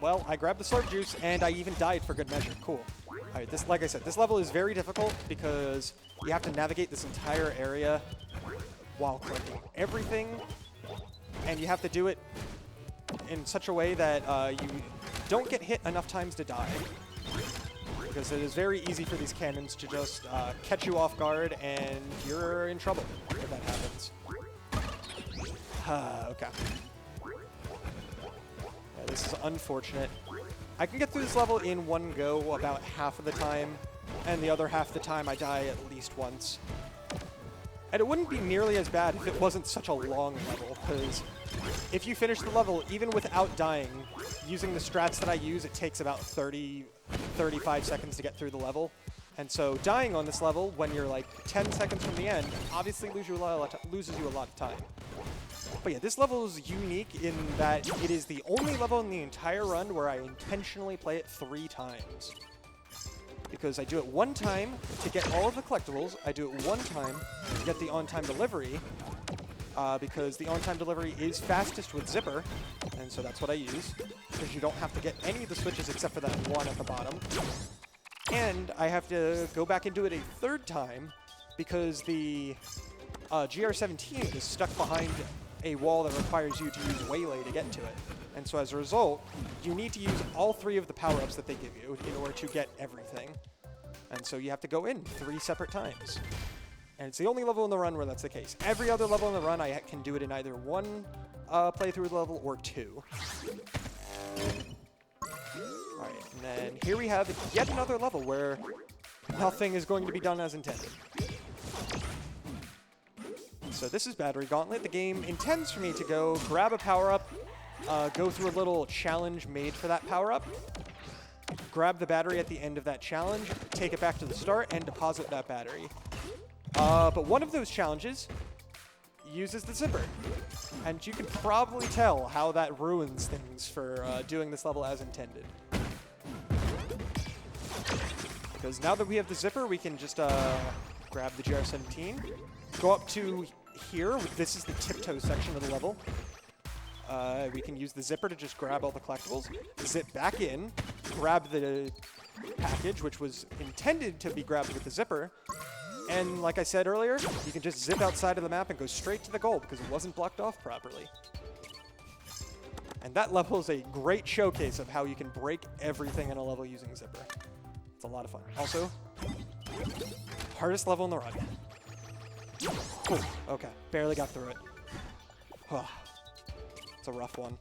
well, I grabbed the Slurp Juice and I even died for good measure. Cool. Alright, like I said, this level is very difficult because you have to navigate this entire area while collecting everything, and you have to do it in such a way that you don't get hit enough times to die, because it is very easy for these cannons to just catch you off guard and you're in trouble if that happens. Okay. Yeah, this is unfortunate. I can get through this level in one go about half of the time, and the other half of the time I die at least once. And it wouldn't be nearly as bad if it wasn't such a long level, because if you finish the level, even without dying, using the strats that I use, it takes about 35 seconds to get through the level. And so dying on this level, when you're like 10 seconds from the end, obviously loses you a lot of time. But yeah, this level is unique in that it is the only level in the entire run where I intentionally play it 3 times. Because I do it one time to get all of the collectibles, I do it one time to get the on-time delivery, because the on-time delivery is fastest with Zipper, and so that's what I use, because you don't have to get any of the switches except for that one at the bottom. And I have to go back and do it a 3rd time, because the GR17 is stuck behind a wall that requires you to use Waylay to get to it. And so as a result, you need to use all 3 of the power-ups that they give you in order to get everything. And so you have to go in 3 separate times. And it's the only level in the run where that's the case. Every other level in the run, I can do it in either 1 playthrough level or 2. Alright, and then here we have yet another level where nothing is going to be done as intended. So this is Battery Gauntlet. The game intends for me to go grab a power-up, go through a little challenge made for that power-up, grab the battery at the end of that challenge, take it back to the start, and deposit that battery. But one of those challenges uses the zipper. And you can probably tell how that ruins things for doing this level as intended. Because now that we have the zipper, we can just grab the GR17, go up to here. This is the tiptoe section of the level. We can use the zipper to just grab all the collectibles, zip back in, grab the package, which was intended to be grabbed with the zipper, and like I said earlier, you can just zip outside of the map and go straight to the goal because it wasn't blocked off properly. And that level is a great showcase of how you can break everything in a level using zipper. It's a lot of fun. Also, hardest level in the run. Ooh, okay, barely got through it. It's a rough one.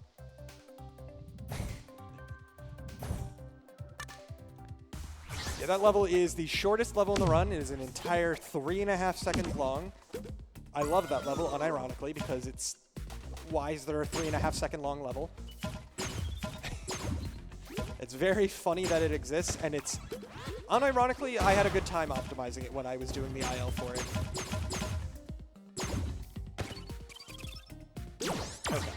Yeah, that level is the shortest level in the run. It is an entire 3.5 seconds long. I love that level, unironically, because it's... Why is there a 3.5 second long level? It's very funny that it exists, and it's... Unironically, I had a good time optimizing it when I was doing the IL for it. Okay.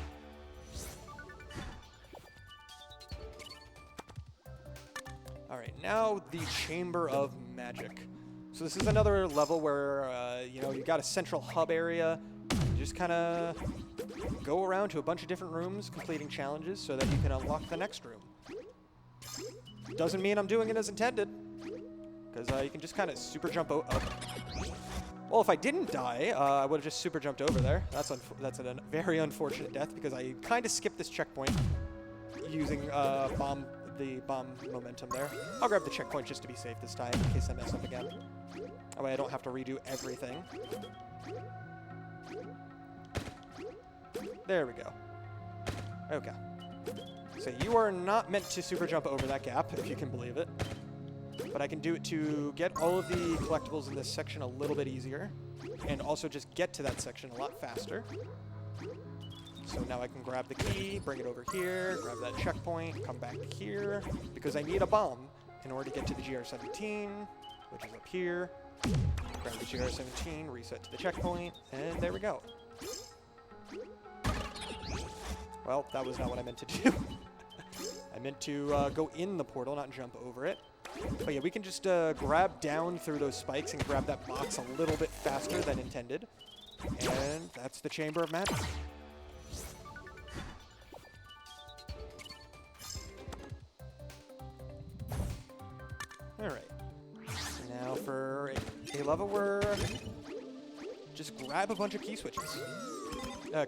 Alright, now the Chamber of Magic. So this is another level where, you know, you've got a central hub area. You just kind of go around to a bunch of different rooms, completing challenges so that you can unlock the next room. Doesn't mean I'm doing it as intended, because you can just kind of super jump up. Well, if I didn't die, I would have just super jumped over there. That's a very unfortunate death, because I kind of skipped this checkpoint using the bomb momentum there. I'll grab the checkpoint just to be safe this time, in case I mess up again. That way I don't have to redo everything. There we go. Okay. So you are not meant to super jump over that gap, if you can believe it. But I can do it to get all of the collectibles in this section a little bit easier, and also just get to that section a lot faster. So now I can grab the key, bring it over here, grab that checkpoint, come back here, because I need a bomb in order to get to the GR17, which is up here. Grab the GR17, reset to the checkpoint, and there we go. Well, that was not what I meant to do. I meant to go in the portal, not jump over it. But yeah, we can just grab down through those spikes and grab that box a little bit faster than intended. And that's the Chamber of Magic. Alright. Now for a level where just grab a bunch of key switches.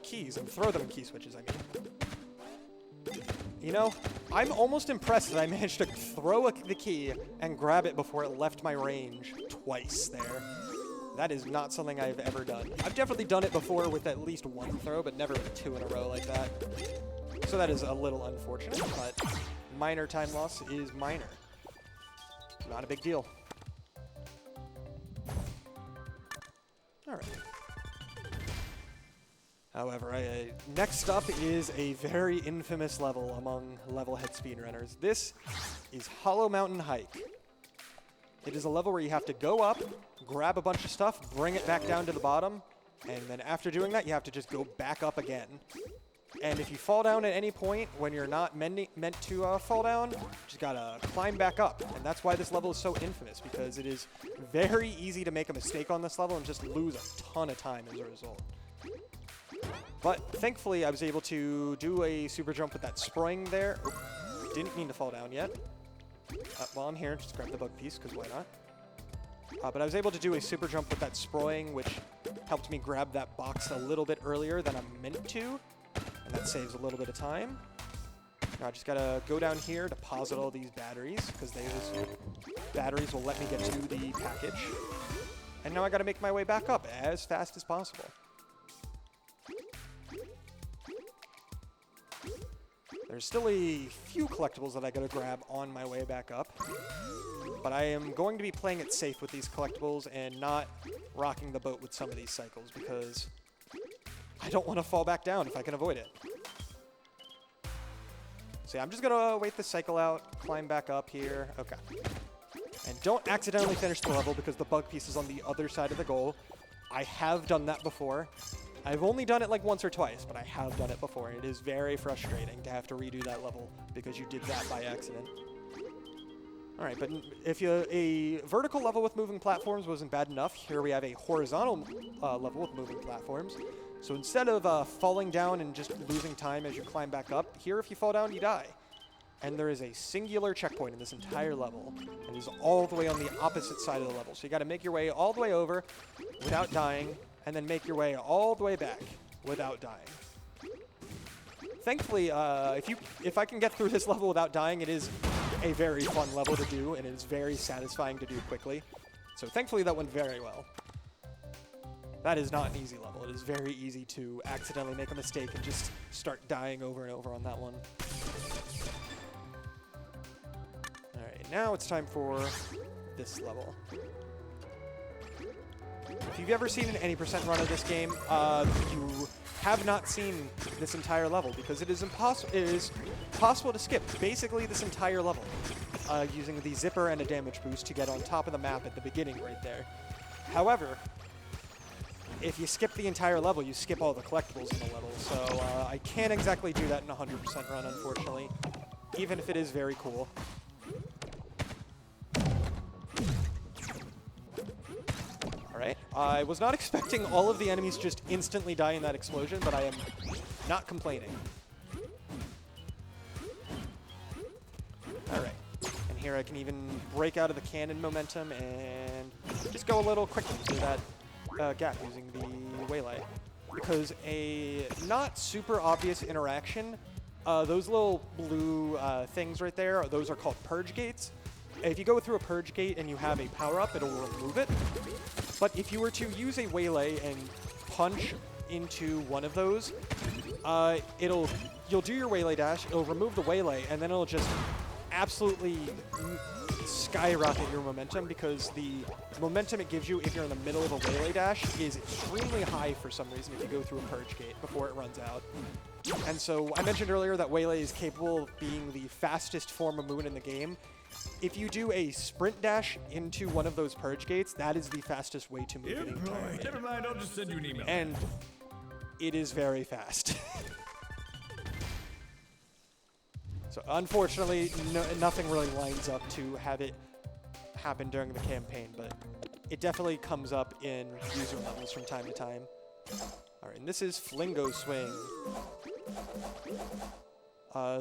Keys, and throw them key switches, I mean. You know, I'm almost impressed that I managed to throw the key and grab it before it left my range twice there. That is not something I've ever done. I've definitely done it before with at least one throw, but never like 2 in a row like that. So that is a little unfortunate, but minor time loss is minor. Not a big deal. Alright. However, next up is a very infamous level among Levelhead speedrunners. This is Hollow Mountain Hike. It is a level where you have to go up, grab a bunch of stuff, bring it back down to the bottom, And then after doing that, you have to just go back up again. And if you fall down at any point when you're not meant to fall down, you just gotta climb back up. And that's why this level is so infamous, because it is very easy to make a mistake on this level and just lose a ton of time as a result. But thankfully, I was able to do a super jump with that spring there. Oop, didn't mean to fall down yet. While I'm here, just grab the bug piece, because why not? But I was able to do a super jump with that sproing, which helped me grab that box a little bit earlier than I'm meant to. And that saves a little bit of time. Now I just gotta go down here, deposit all these batteries, because those batteries will let me get to the package. And now I gotta make my way back up as fast as possible. There's still a few collectibles that I gotta grab on my way back up. But I am going to be playing it safe with these collectibles and not rocking the boat with some of these cycles, because I don't want to fall back down if I can avoid it. So yeah, I'm just going to wait the cycle out, climb back up here. Okay. And don't accidentally finish the level, because the bug piece is on the other side of the goal. I have done that before. I've only done it like once or twice, but I have done it before. It is very frustrating to have to redo that level because you did that by accident. All right, but if a vertical level with moving platforms wasn't bad enough, here we have a horizontal level with moving platforms. So instead of falling down and just losing time as you climb back up, here if you fall down, you die. And there is a singular checkpoint in this entire level. It is all the way on the opposite side of the level. So you got to make your way all the way over without dying, and then make your way all the way back without dying. Thankfully, if I can get through this level without dying, it is a very fun level to do, and it is very satisfying to do quickly. So thankfully that went very well. That is not an easy level. It is very easy to accidentally make a mistake and just start dying over and over on that one. Alright, now it's time for this level. If you've ever seen an any % run of this game, you have not seen this entire level, because it is possible to skip basically this entire level using the zipper and a damage boost to get on top of the map at the beginning right there. However, if you skip the entire level, you skip all the collectibles in the level, so I can't exactly do that in a 100% run, unfortunately, even if it is very cool. Alright, I was not expecting all of the enemies just instantly die in that explosion, but I am not complaining. Alright, and here I can even break out of the cannon momentum and just go a little quickly through that gap using the waylay. Because a not super obvious interaction, those little blue things right there, those are called purge gates. If you go through a purge gate and you have a power-up, it'll remove it. But if you were to use a waylay and punch into one of those, you'll do your waylay dash, it'll remove the waylay, and then it'll just absolutely skyrocket your momentum, because the momentum it gives you if you're in the middle of a waylay dash is extremely high for some reason if you go through a purge gate before it runs out. And so I mentioned earlier that waylay is capable of being the fastest form of movement in the game. If you do a sprint dash into one of those purge gates, that is the fastest way to move in the entire game. Never mind, I'll just send you an email. And it is very fast. So unfortunately, nothing really lines up to have it happen during the campaign, but it definitely comes up in user levels from time to time. All right, and this is Flingo Swing.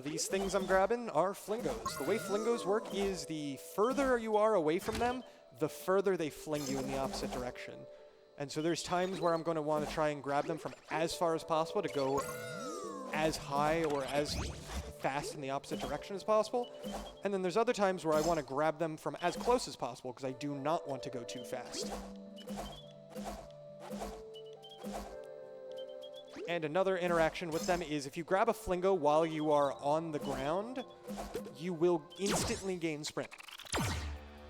These things I'm grabbing are Flingos. The way Flingos work is the further you are away from them, the further they fling you in the opposite direction. And so there's times where I'm going to want to try and grab them from as far as possible to go as high or as fast in the opposite direction as possible. And then there's other times where I want to grab them from as close as possible because I do not want to go too fast. And another interaction with them is if you grab a Flingo while you are on the ground, you will instantly gain sprint.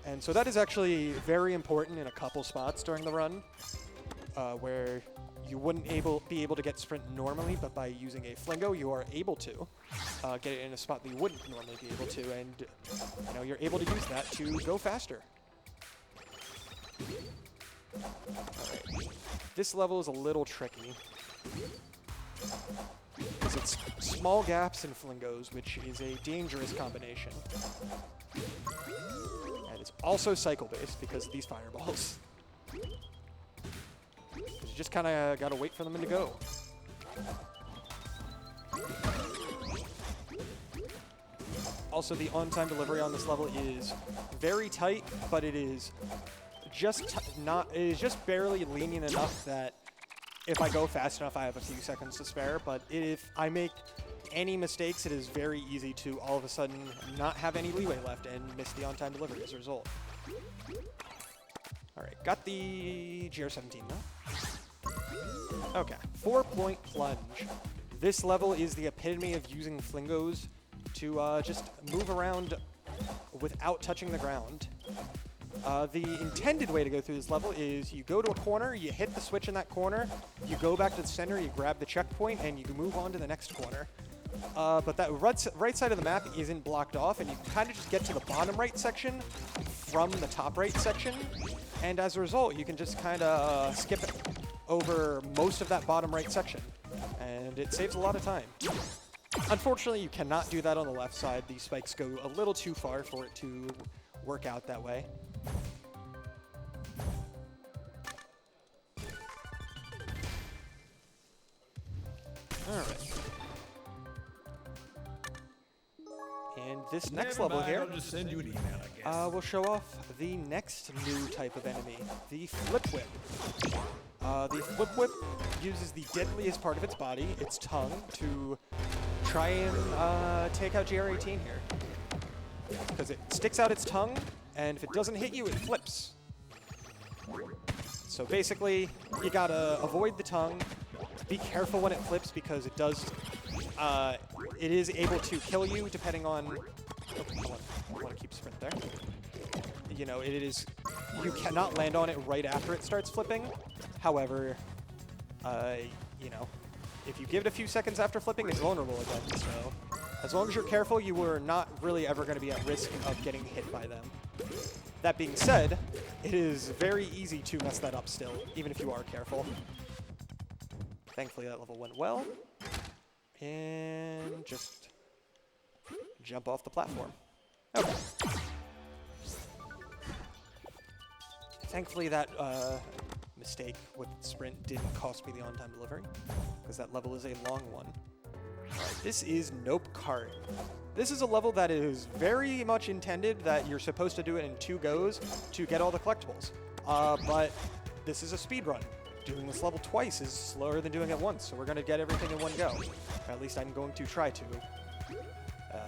And so that is actually very important in a couple spots during the run, where you wouldn't be able to get sprint normally, but by using a Flingo, you are able to get it in a spot that you wouldn't normally be able to, and you're able to use that to go faster. Alright. This level is a little tricky. Because it's small gaps and flingos, which is a dangerous combination. And it's also cycle-based because of these fireballs. You just kind of got to wait for them to go. Also, the on-time delivery on this level is very tight, but it is just just barely lenient enough that if I go fast enough, I have a few seconds to spare. But if I make any mistakes, it is very easy to all of a sudden not have any leeway left and miss the on-time delivery as a result. All right, got the GR17 now. Okay, 4-point plunge. This level is the epitome of using flingos to just move around without touching the ground. The intended way to go through this level is you go to a corner, you hit the switch in that corner, you go back to the center, you grab the checkpoint, and you can move on to the next corner. But that right side of the map isn't blocked off, and you can kind of just get to the bottom right section from the top right section. And as a result, you can just kind of skip over most of that bottom right section. And it saves a lot of time. Unfortunately, you cannot do that on the left side. These spikes go a little too far for it to work out that way. Alright. And this next level here, I'll just send you an email, I guess. will show off the next new type of enemy, the Flip Whip. The Flip Whip uses the deadliest part of its body, its tongue, to try and take out GR18 here. Because it sticks out its tongue, and if it doesn't hit you, it flips. So basically, you gotta avoid the tongue. Be careful when it flips because it does. It is able to kill you depending on. Oh, I want to keep sprint there. You know, it is. You cannot land on it right after it starts flipping. However, you know, if you give it a few seconds after flipping, it's vulnerable again. So, as long as you're careful, you are not really ever going to be at risk of getting hit by them. That being said, it is very easy to mess that up still, even if you are careful. Thankfully, that level went well. And just jump off the platform. Okay. Thankfully, that mistake with sprint didn't cost me the on-time delivery, because that level is a long one. Alright, this is Nope Cart. This is a level that is very much intended that you're supposed to do it in 2 goes to get all the collectibles. But this is a speedrun. Doing this level twice is slower than doing it once, so we're going to get everything in one go. Or at least I'm going to try to,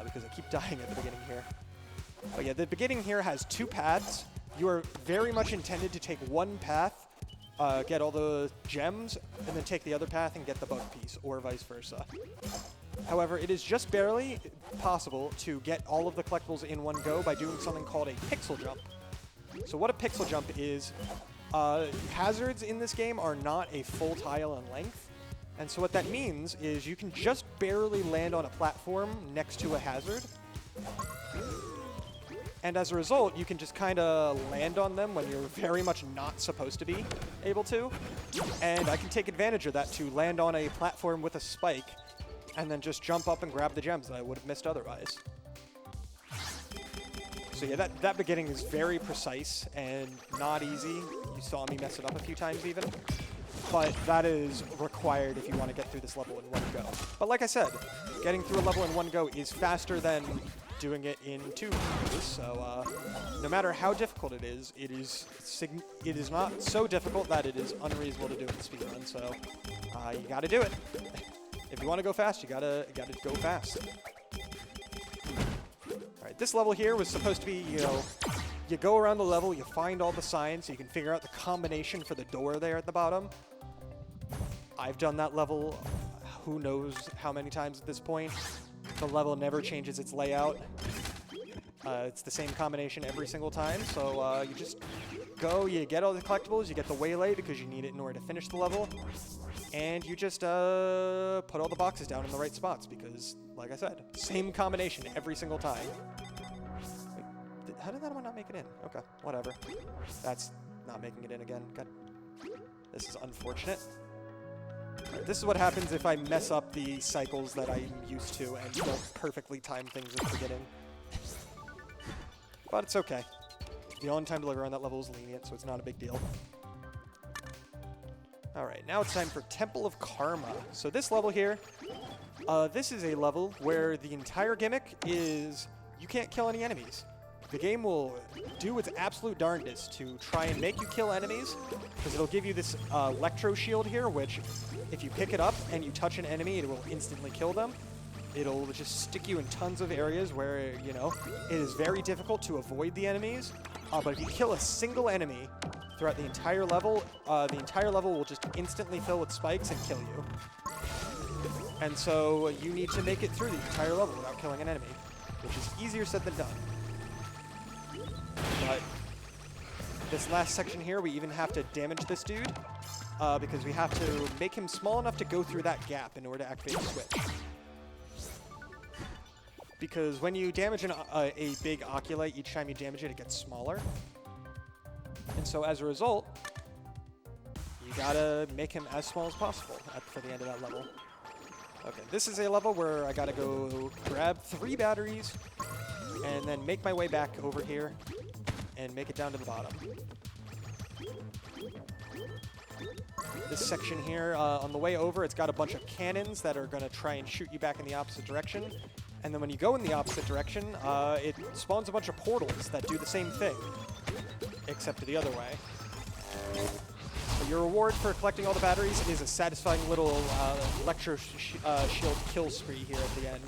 because I keep dying at the beginning here. But yeah, the beginning here has 2 paths. You are very much intended to take one path, get all the gems, and then take the other path and get the bug piece, or vice versa. However, it is just barely possible to get all of the collectibles in one go by doing something called a pixel jump. So what a pixel jump is, hazards in this game are not a full tile in length. And so what that means is you can just barely land on a platform next to a hazard. And as a result, you can just kind of land on them when you're very much not supposed to be able to. And I can take advantage of that to land on a platform with a spike and then just jump up and grab the gems that I would have missed otherwise. So yeah, that beginning is very precise and not easy. You saw me mess it up a few times even. But that is required if you want to get through this level in one go. But like I said, getting through a level in one go is faster than doing it in 2 goes. So no matter how difficult it is not so difficult that it is unreasonable to do in the speedrun. So you got to do it. If you want to go fast, you gotta go fast. Alright, this level here was supposed to be, you know, you go around the level, you find all the signs, so you can figure out the combination for the door there at the bottom. I've done that level who knows how many times at this point. The level never changes its layout. It's the same combination every single time, so you just go, you get all the collectibles, you get the waylay because you need it in order to finish the level, and you just put all the boxes down in the right spots because, like I said, same combination every single time. Wait, how did that one not make it in? Okay, whatever. That's not making it in again. God, this is unfortunate. Right, this is what happens if I mess up the cycles that I'm used to and don't perfectly time things at the beginning. But it's okay. The on-time delivery on that level is lenient, so it's not a big deal. Alright, now it's time for Temple of Karma. So this level here, this is a level where the entire gimmick is you can't kill any enemies. The game will do its absolute darndest to try and make you kill enemies, because it'll give you this electro shield here, which if you pick it up and you touch an enemy, it will instantly kill them. It'll just stick you in tons of areas where, you know, it is very difficult to avoid the enemies. But if you kill a single enemy throughout the entire level will just instantly fill with spikes and kill you. And so you need to make it through the entire level without killing an enemy, which is easier said than done. But this last section here, we even have to damage this dude, because we have to make him small enough to go through that gap in order to activate the switch. Because when you damage a big oculite, each time you damage it, it gets smaller. And so as a result, you gotta make him as small as possible for the end of that level. Okay, this is a level where I gotta go grab 3 batteries and then make my way back over here and make it down to the bottom. This section here, on the way over, it's got a bunch of cannons that are gonna try and shoot you back in the opposite direction. And then when you go in the opposite direction, it spawns a bunch of portals that do the same thing, except to the other way. So your reward for collecting all the batteries is a satisfying little electro shield kill spree here at the end,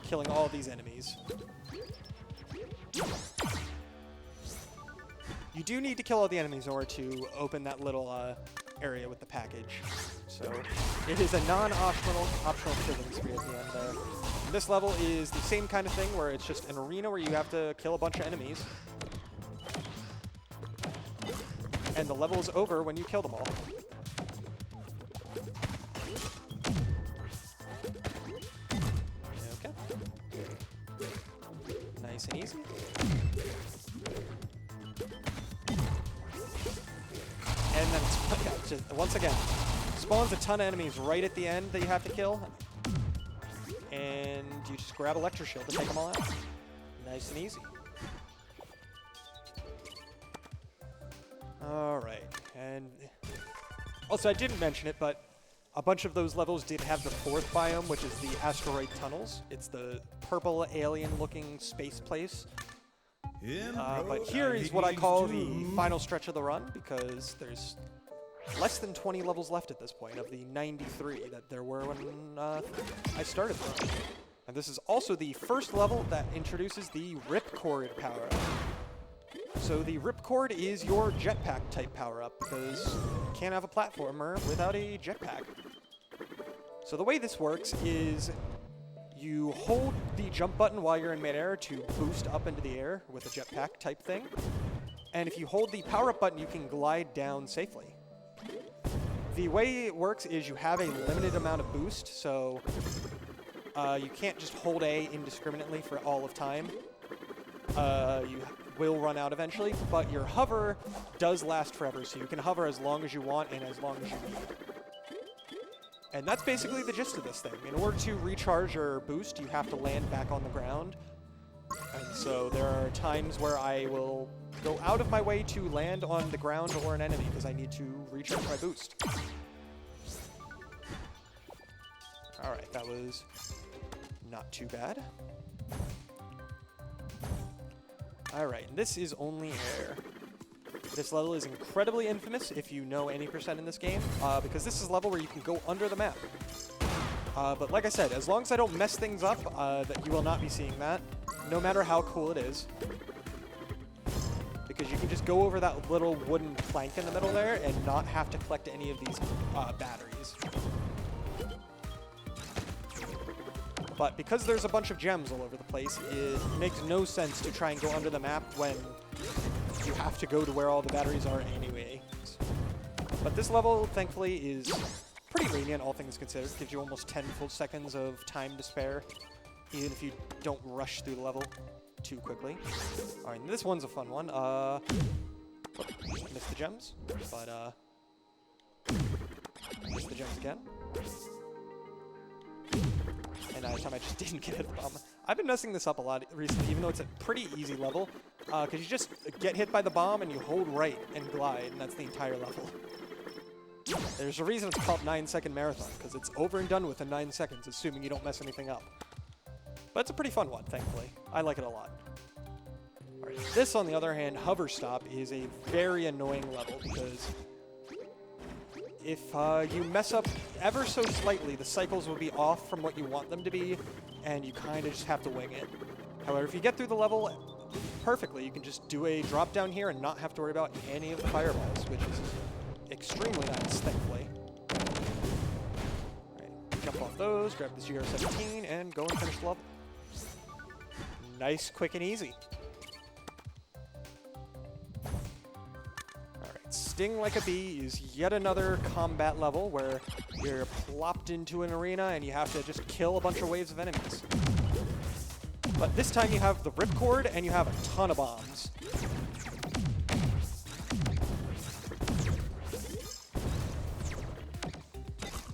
killing all these enemies. You do need to kill all the enemies in order to open that little area with the package. So it is a non-optional killing spree at the end there. And this level is the same kind of thing where it's just an arena where you have to kill a bunch of enemies. And the level is over when you kill them all. Okay. Nice and easy. And then it's just, once again, spawns a ton of enemies right at the end that you have to kill. And you just grab Electro Shield to take them all out. Nice and easy. Alright, and also I didn't mention it, but a bunch of those levels did have the 4th biome, which is the asteroid tunnels. It's the purple alien-looking space place. But here is what I call the final stretch of the run, because there's less than 20 levels left at this point of the 93 that there were when I started the run. And this is also the first level that introduces the Ripcord power-up. So the Ripcord is your jetpack type power-up, because you can't have a platformer without a jetpack. So the way this works is you hold the jump button while you're in midair to boost up into the air with a jetpack type thing. And if you hold the power-up button, you can glide down safely. The way it works is you have a limited amount of boost, so you can't just hold A indiscriminately for all of time. You will run out eventually, but your hover does last forever, so you can hover as long as you want and as long as you need. And that's basically the gist of this thing. In order to recharge your boost, you have to land back on the ground. And so there are times where I will go out of my way to land on the ground or an enemy because I need to recharge my boost. Alright, that was not too bad. Alright, and this is only air. This level is incredibly infamous if you know any percent in this game, because this is a level where you can go under the map. But like I said, as long as I don't mess things up, that you will not be seeing that, no matter how cool it is. Because you can just go over that little wooden plank in the middle there and not have to collect any of these batteries. But because there's a bunch of gems all over the place, it makes no sense to try and go under the map when you have to go to where all the batteries are anyway. But this level, thankfully, is pretty lenient, all things considered. It gives you almost 10 full seconds of time to spare, even if you don't rush through the level too quickly. Alright, this one's a fun one. Missed the gems, but missed the gems again. And this time I just didn't get hit the bomb. I've been messing this up a lot recently, even though it's a pretty easy level, because you just get hit by the bomb and you hold right and glide, and that's the entire level. There's a reason it's called 9-second marathon, because it's over and done with in 9 seconds, assuming you don't mess anything up. But it's a pretty fun one, thankfully. I like it a lot. Alright, this, on the other hand, hover stop, is a very annoying level, because if you mess up ever so slightly, the cycles will be off from what you want them to be, and you kind of just have to wing it. However, if you get through the level perfectly, you can just do a drop down here and not have to worry about any of the fireballs, which is extremely nice, thankfully. Alright, jump off those, grab the GR17, and go and finish the level. Nice, quick, and easy. Sting Like a Bee is yet another combat level where you're plopped into an arena and you have to just kill a bunch of waves of enemies. But this time you have the ripcord and you have a ton of bombs.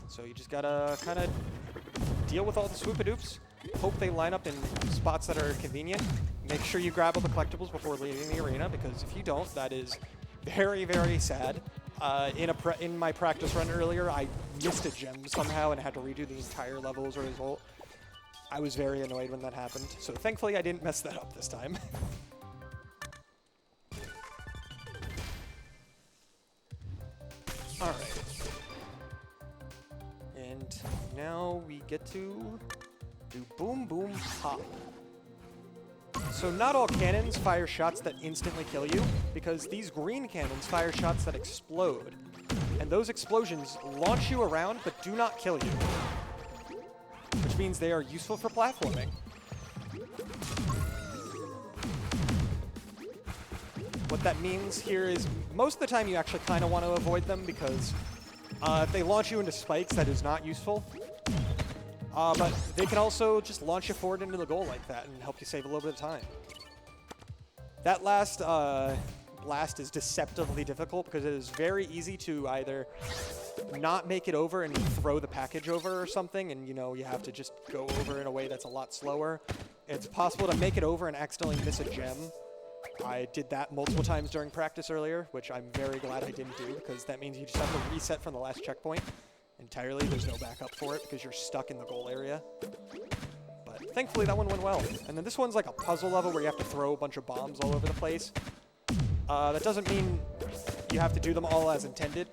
So you just gotta kind of deal with all the swoopadoops. Hope they line up in spots that are convenient. Make sure you grab all the collectibles before leaving the arena, because if you don't, that is very, very sad. In my practice run earlier, I missed a gem somehow and had to redo the entire level as a result. I was very annoyed when that happened, so thankfully I didn't mess that up this time. Alright. And now we get to do Boom Boom Pop. So not all cannons fire shots that instantly kill you, because these green cannons fire shots that explode. And those explosions launch you around, but do not kill you. Which means they are useful for platforming. What that means here is most of the time you actually kind of want to avoid them, because if they launch you into spikes, that is not useful. But they can also just launch you forward into the goal like that and help you save a little bit of time. That last blast is deceptively difficult because it is very easy to either not make it over and throw the package over or something, and you have to just go over in a way that's a lot slower. It's possible to make it over and accidentally miss a gem. I did that multiple times during practice earlier, which I'm very glad I didn't do, because that means you just have to reset from the last checkpoint entirely. There's no backup for it because you're stuck in the goal area. But thankfully that one went well. And then this one's like a puzzle level where you have to throw a bunch of bombs all over the place. That doesn't mean you have to do them all as intended.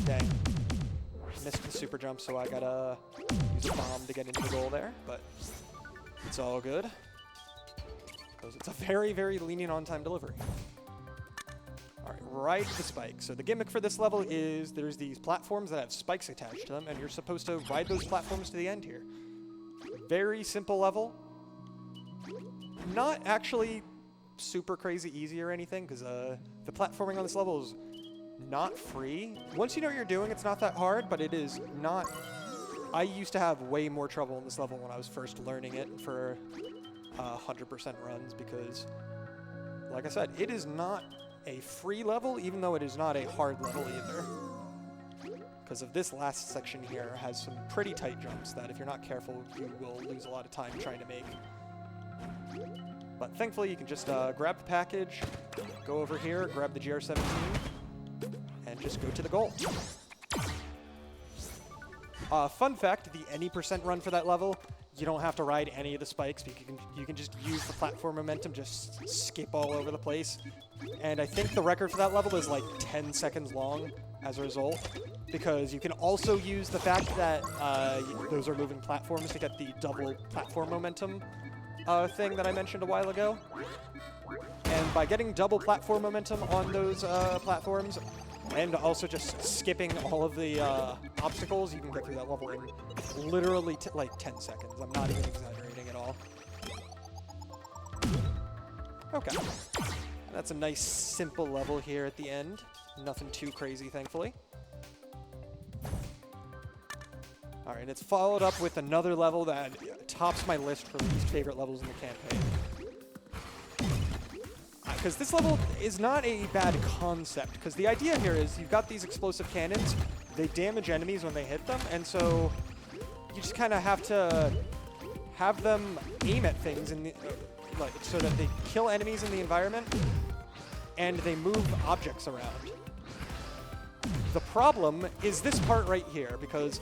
Dang. Missed the super jump, so I gotta use a bomb to get into the goal there, but it's all good, because it's a very, very lenient on-time delivery. Alright, ride the spikes. So the gimmick for this level is there's these platforms that have spikes attached to them, and you're supposed to ride those platforms to the end here. Very simple level. Not actually super crazy easy or anything, because the platforming on this level is not free. Once you know what you're doing, it's not that hard, but it is not... I used to have way more trouble in this level when I was first learning it for 100% runs, because, like I said, it is not a free level, even though it is not a hard level either. Because of this last section here has some pretty tight jumps that if you're not careful, you will lose a lot of time trying to make. But thankfully, you can just grab the package, go over here, grab the GR17, and just go to the goal. Fun fact, the any % run for that level, you don't have to ride any of the spikes, because you can just use the platform momentum, just skip all over the place. And I think the record for that level is like 10 seconds long as a result, because you can also use the fact that those are moving platforms to get the double platform momentum thing that I mentioned a while ago. And by getting double platform momentum on those platforms, and also just skipping all of the obstacles, you can get through that level in literally like 10 seconds. I'm not even exaggerating at all. Okay. That's a nice, simple level here at the end. Nothing too crazy, thankfully. Alright, it's followed up with another level that tops my list for least favorite levels in the campaign. because this level is not a bad concept, because the idea here is you've got these explosive cannons, they damage enemies when they hit them, and so you just kind of have to have them aim at things in the, like, so that they kill enemies in the environment, and they move objects around. The problem is this part right here, because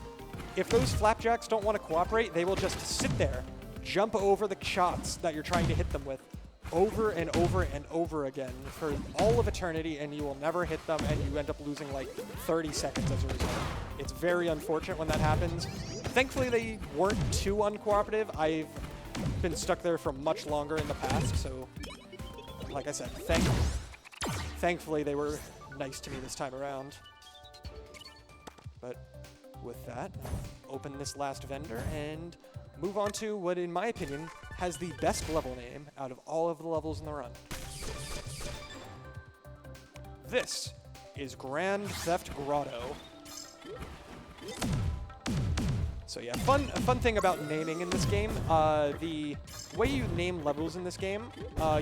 if those flapjacks don't want to cooperate, they will just sit there, jump over the shots that you're trying to hit them with over and over and over again for all of eternity, and you will never hit them, and you end up losing like 30 seconds as a result. It's very unfortunate when that happens. Thankfully, they weren't too uncooperative. I've been stuck there for much longer in the past, so like I said, thankfully they were nice to me this time around. But with that, I'll open this last vendor and move on to what, in my opinion, has the best level name out of all of the levels in the run. This is Grand Theft Grotto. So yeah, a fun thing about naming in this game, the way you name levels in this game,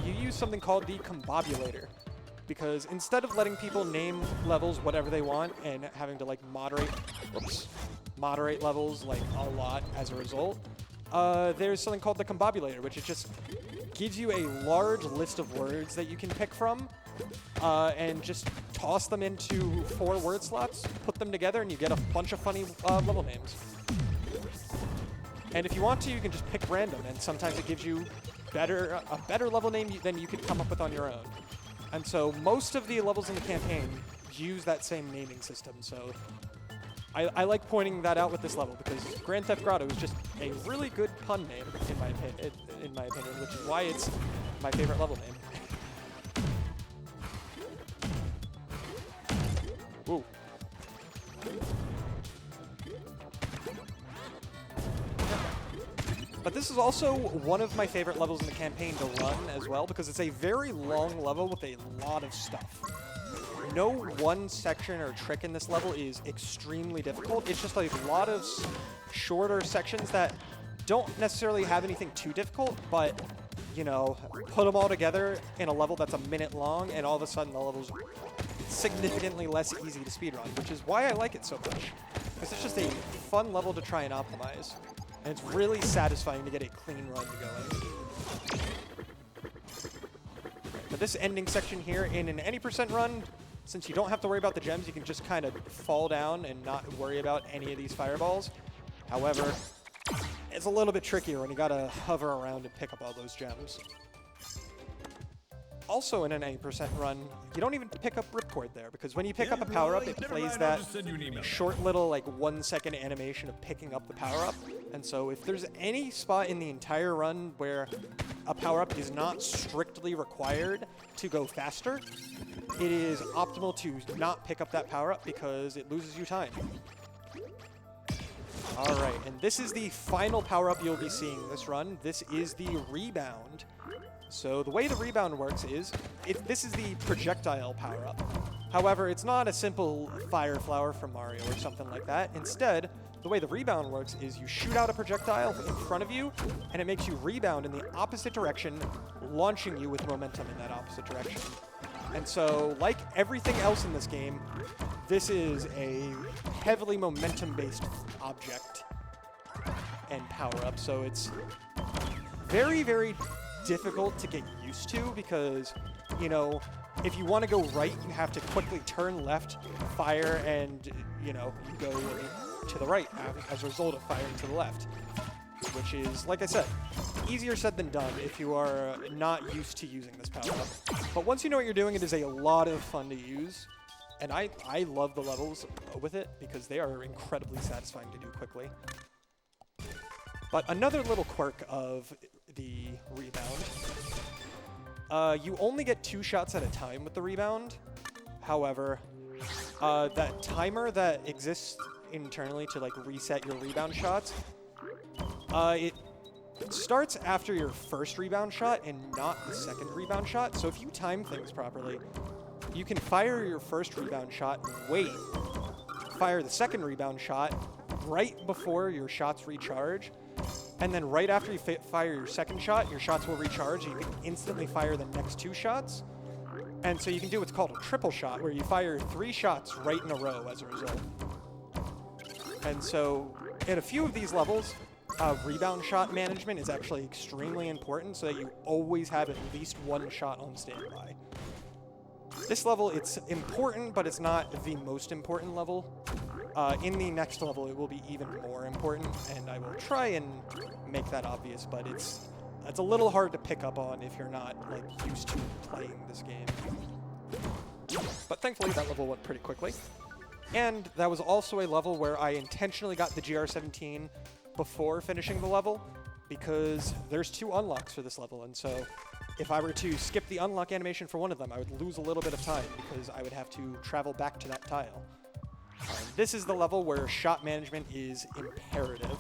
you use something called the combobulator. Because instead of letting people name levels whatever they want and having to like moderate levels like a lot as a result, there's something called the combobulator, which it just gives you a large list of words that you can pick from, and just toss them into 4 word slots, put them together, and you get a bunch of funny level names. And if you want to, you can just pick random, and sometimes it gives you a better level name than you could come up with on your own. And so most of the levels in the campaign use that same naming system, so I like pointing that out with this level, because Grand Theft Grotto is just a really good pun name, in my opinion, which is why it's my favorite level name. Ooh. But this is also one of my favorite levels in the campaign to run as well, because it's a very long level with a lot of stuff. No one section or trick in this level is extremely difficult. It's just like a lot of shorter sections that don't necessarily have anything too difficult, but, you know, put them all together in a level that's a minute long, and all of a sudden the level's significantly less easy to speedrun, which is why I like it so much. Because it's just a fun level to try and optimize. And it's really satisfying to get a clean run going. But this ending section here, in an any percent run, since you don't have to worry about the gems, you can just kind of fall down and not worry about any of these fireballs. However, it's a little bit trickier when you gotta hover around and pick up all those gems. Also in an 80% run, you don't even pick up Ripcord there, because when you pick up a power-up, it plays that short little, like, 1-second animation of picking up the power-up. And so if there's any spot in the entire run where a power-up is not strictly required to go faster, it is optimal to not pick up that power-up because it loses you time. Alright, and this is the final power-up you'll be seeing this run. This is the Rebound. So the way the Rebound works is, this is the projectile power-up. However, it's not a simple fire flower from Mario or something like that. Instead, the way the Rebound works is you shoot out a projectile in front of you, and it makes you rebound in the opposite direction, launching you with momentum in that opposite direction. And so, like everything else in this game, this is a heavily momentum-based object and power-up. So it's very, very difficult to get used to, because, you know, if you want to go right, you have to quickly turn left, fire, and, you know, you go to the right as a result of firing to the left. Which is, like I said, easier said than done if you are not used to using this power-up. But once you know what you're doing, it is a lot of fun to use. And I love the levels with it, because they are incredibly satisfying to do quickly. But another little quirk of the Rebound, you only get 2 shots at a time with the Rebound. However, that timer that exists internally to like reset your rebound shots, it starts after your first rebound shot and not the second rebound shot. So if you time things properly, you can fire your first rebound shot and wait, fire the second rebound shot right before your shots recharge, and then right after you fire your second shot, your shots will recharge, and you can instantly fire the next 2 shots. And so you can do what's called a triple shot, where you fire 3 shots right in a row as a result. And so in a few of these levels, rebound shot management is actually extremely important so that you always have at least 1 shot on standby. This level, it's important, but it's not the most important level. In the next level, it will be even more important, and I will try and make that obvious, but it's a little hard to pick up on if you're not like used to playing this game. But thankfully, that level went pretty quickly. And that was also a level where I intentionally got the GR17 before finishing the level, because there's 2 unlocks for this level, and so if I were to skip the unlock animation for one of them, I would lose a little bit of time because I would have to travel back to that tile. This is the level where shot management is imperative.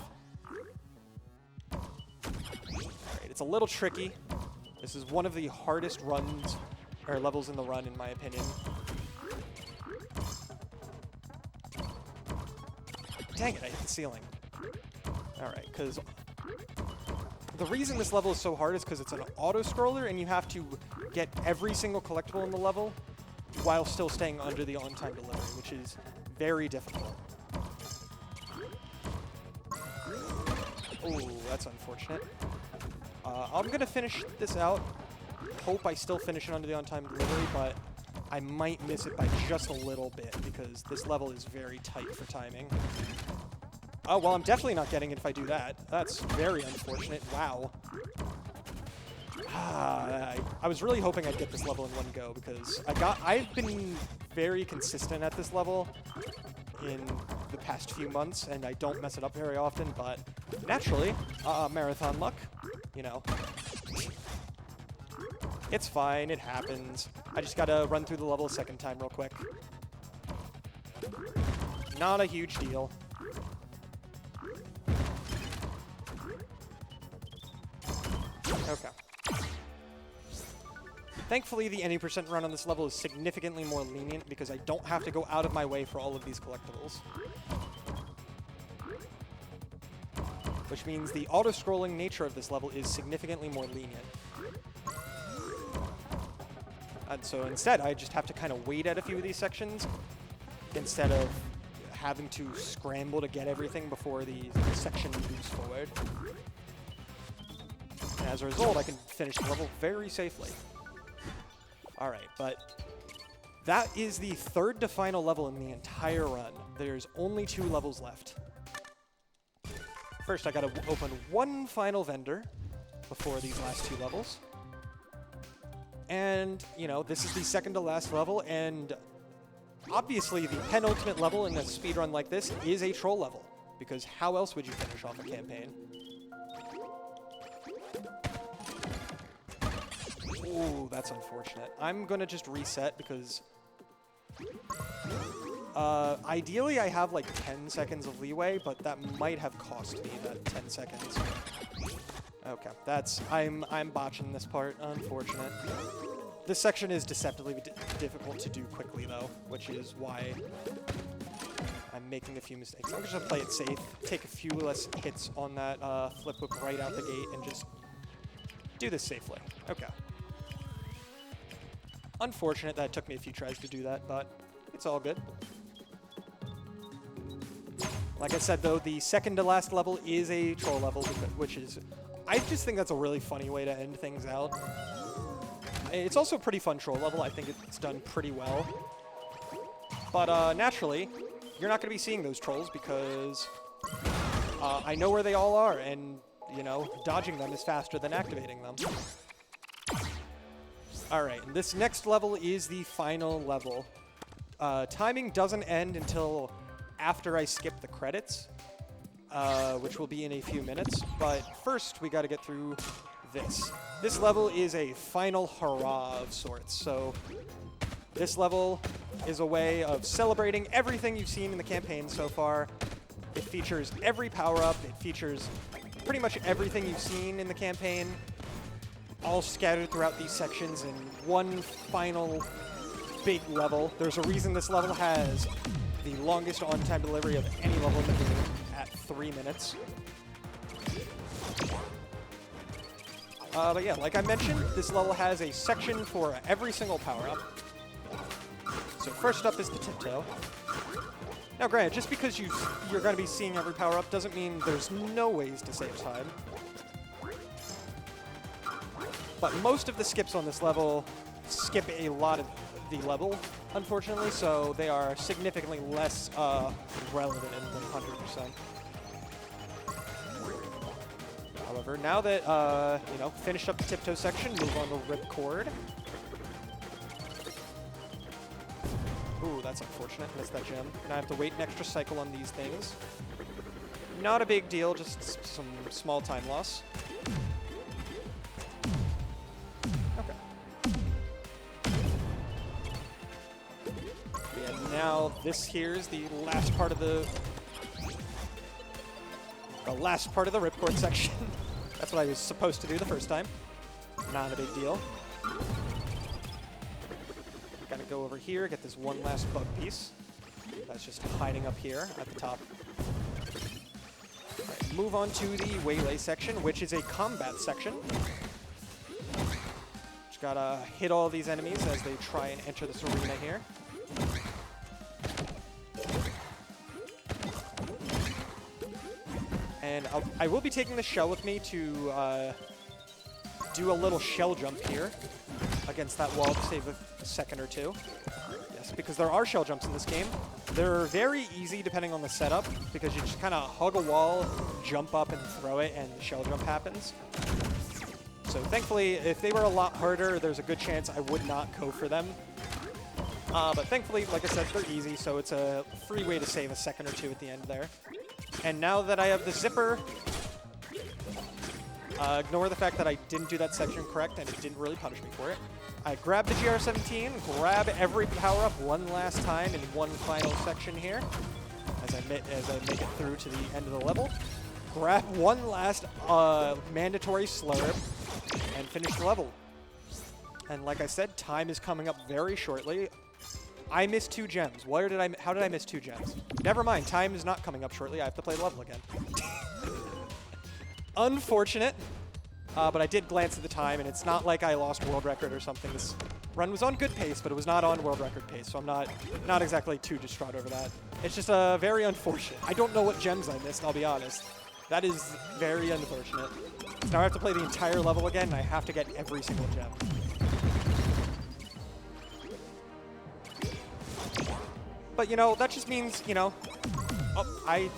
Alright, it's a little tricky. This is one of the hardest runs, or levels in the run, in my opinion. Dang it, I hit the ceiling. Alright, because the reason this level is so hard is because it's an auto-scroller and you have to get every single collectible in the level while still staying under the on-time delivery, which is very difficult. Oh, that's unfortunate. I'm going to finish this out. Hope I still finish it under the on-time delivery, but I might miss it by just a little bit because this level is very tight for timing. Oh, well, I'm definitely not getting it if I do that. That's very unfortunate. Wow. I was really hoping I'd get this level in one go because I've been very consistent at this level in the past few months, and I don't mess it up very often, but naturally, marathon luck, you know. It's fine, it happens. I just gotta run through the level a second time real quick. Not a huge deal. Okay. Thankfully, the any % run on this level is significantly more lenient because I don't have to go out of my way for all of these collectibles. Which means the auto-scrolling nature of this level is significantly more lenient. And so instead, I just have to kind of wait at a few of these sections instead of having to scramble to get everything before the section moves forward. And as a result, I can finish the level very safely. Alright, but that is the 3rd to final level in the entire run. There's only 2 levels left. First, I gotta open 1 final vendor before these last 2 levels. And, you know, this is the 2nd to last level, and obviously the penultimate level in a speedrun like this is a troll level, because how else would you finish off a campaign? Ooh, that's unfortunate. I'm gonna just reset because ideally I have like 10 seconds of leeway, but that might have cost me that 10 seconds. Okay, I'm botching this part, unfortunate. This section is deceptively difficult to do quickly though, which is why I'm making a few mistakes. I'm just gonna play it safe, take a few less hits on that flip whip right out the gate, and just do this safely. Okay. Unfortunate that it took me a few tries to do that, but it's all good. Like I said, though, the 2nd to last level is a troll level, which is... I just think that's a really funny way to end things out. It's also a pretty fun troll level. I think it's done pretty well. But naturally, you're not going to be seeing those trolls because I know where they all are, and, you know, dodging them is faster than activating them. Alright, this next level is the final level. Timing doesn't end until after I skip the credits, which will be in a few minutes. But first, we got to get through this. This level is a final hurrah of sorts. So this level is a way of celebrating everything you've seen in the campaign so far. It features every power-up. It features pretty much everything you've seen in the campaign, all scattered throughout these sections in one final big level. There's a reason this level has the longest on-time delivery of any level in the game at 3 minutes. But yeah, like I mentioned, this level has a section for every single power-up. So first up is the tiptoe. Now granted, just because you're going to be seeing every power-up doesn't mean there's no ways to save time. But most of the skips on this level skip a lot of the level, unfortunately, so they are significantly less relevant in 100%. However, now that, you know, finished up the tiptoe section, move on to ripcord. Ooh, that's unfortunate. Missed that gem. Now I have to wait an extra cycle on these things. Not a big deal, just some small time loss. Okay. Yeah, now this here is the last part of the ripcord section. That's what I was supposed to do the first time. Not a big deal. Gotta go over here, get this one last bug piece. That's just hiding up here at the top. Right, move on to the waylay section, which is a combat section. Just gotta hit all these enemies as they try and enter this arena here. And I will be taking the shell with me to do a little shell jump here against that wall to save a second or two. Yes, because there are shell jumps in this game. They're very easy depending on the setup, because you just kind of hug a wall, jump up and throw it, and the shell jump happens. So thankfully, if they were a lot harder, there's a good chance I would not go for them. But thankfully, like I said, they're easy, so it's a free way to save a second or two at the end there. And now that I have the zipper, ignore the fact that I didn't do that section correct and it didn't really punish me for it. I grab the GR17, grab every power-up one last time in one final section here as I make it through to the end of the level. Grab one last mandatory slurp and finish the level. And like I said, time is coming up very shortly. I missed 2 gems. How did I miss 2 gems? Never mind, time is not coming up shortly. I have to play the level again. Unfortunate, but I did glance at the time, and it's not like I lost world record or something. This run was on good pace, but it was not on world record pace, so I'm not exactly too distraught over that. It's just very unfortunate. I don't know what gems I missed, I'll be honest. That is very unfortunate. So now I have to play the entire level again, and I have to get every single gem. But, you know, that just means, you know, I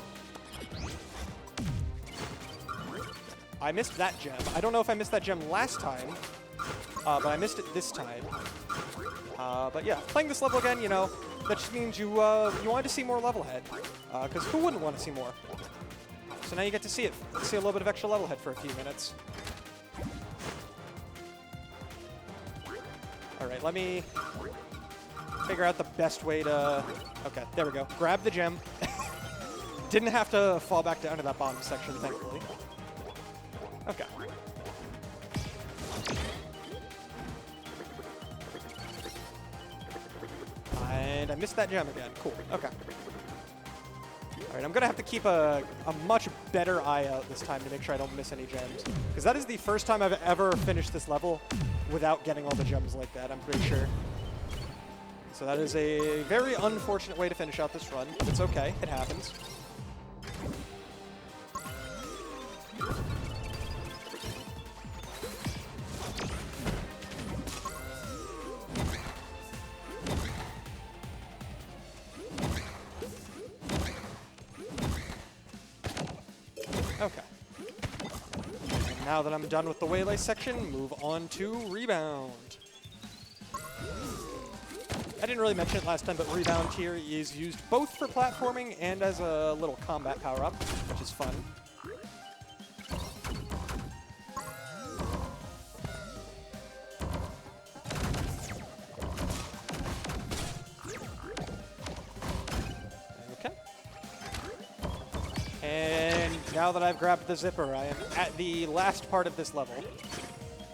missed that gem. I don't know if I missed that gem last time, but I missed it this time. But yeah, playing this level again, you know, that just means you wanted to see more Levelhead, because who wouldn't want to see more? So now you get to see it. See a little bit of extra Levelhead for a few minutes. All right, let me figure out the best way to... Okay, there we go. Grab the gem. Didn't have to fall back down to that bottom section, thankfully. Okay. And I missed that gem again. Cool. Okay. All right, I'm going to have to keep a much better eye out this time to make sure I don't miss any gems. Because that is the first time I've ever finished this level without getting all the gems like that, I'm pretty sure. So that is a very unfortunate way to finish out this run, but it's okay. It happens. Okay. And now that I'm done with the waylay section, move on to rebound. I didn't really mention it last time, but rebound here is used both for platforming and as a little combat power-up, which is fun. Okay. And now that I've grabbed the zipper, I am at the last part of this level.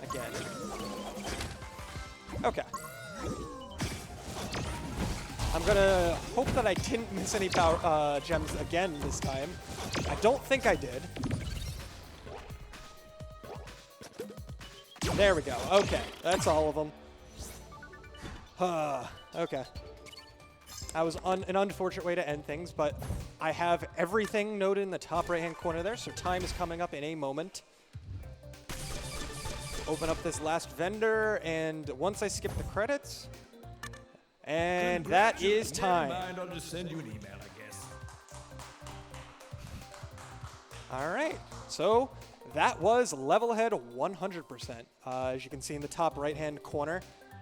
Again. Okay. I'm gonna hope that I didn't miss any power gems again this time. I don't think I did. There we go. Okay, that's all of them. Okay. That was an unfortunate way to end things, but I have everything noted in the top right-hand corner there, so time is coming up in a moment. Open up this last vendor, and once I skip the credits, and that is time. Never mind, I'll just send you an email, I guess. All right, so that was Levelhead 100%. As you can see in the top right-hand corner,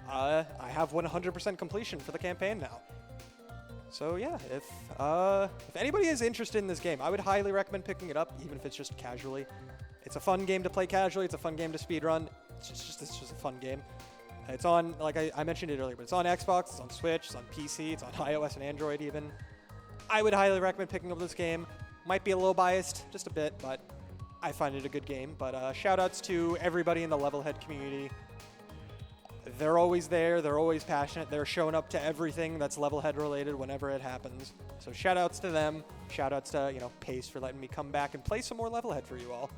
I have 100% completion for the campaign now. So yeah, if anybody is interested in this game, I would highly recommend picking it up, even if it's just casually. It's a fun game to play casually. It's a fun game to speedrun. It's just a fun game. It's on, like I mentioned it earlier, but it's on Xbox, it's on Switch, it's on PC, it's on iOS and Android even. I would highly recommend picking up this game. Might be a little biased, just a bit, but I find it a good game. But shout-outs to everybody in the Levelhead community. They're always there. They're always passionate. They're showing up to everything that's Levelhead related whenever it happens. So shout-outs to them. Shout-outs to, Pace for letting me come back and play some more Levelhead for you all.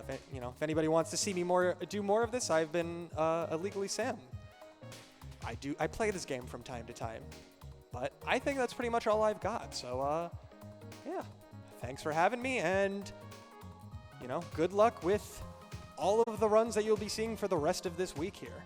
If anybody wants to see me do more of this, I've been IllegallySam. I play this game from time to time, but I think that's pretty much all I've got. So, yeah, thanks for having me, and good luck with all of the runs that you'll be seeing for the rest of this week here.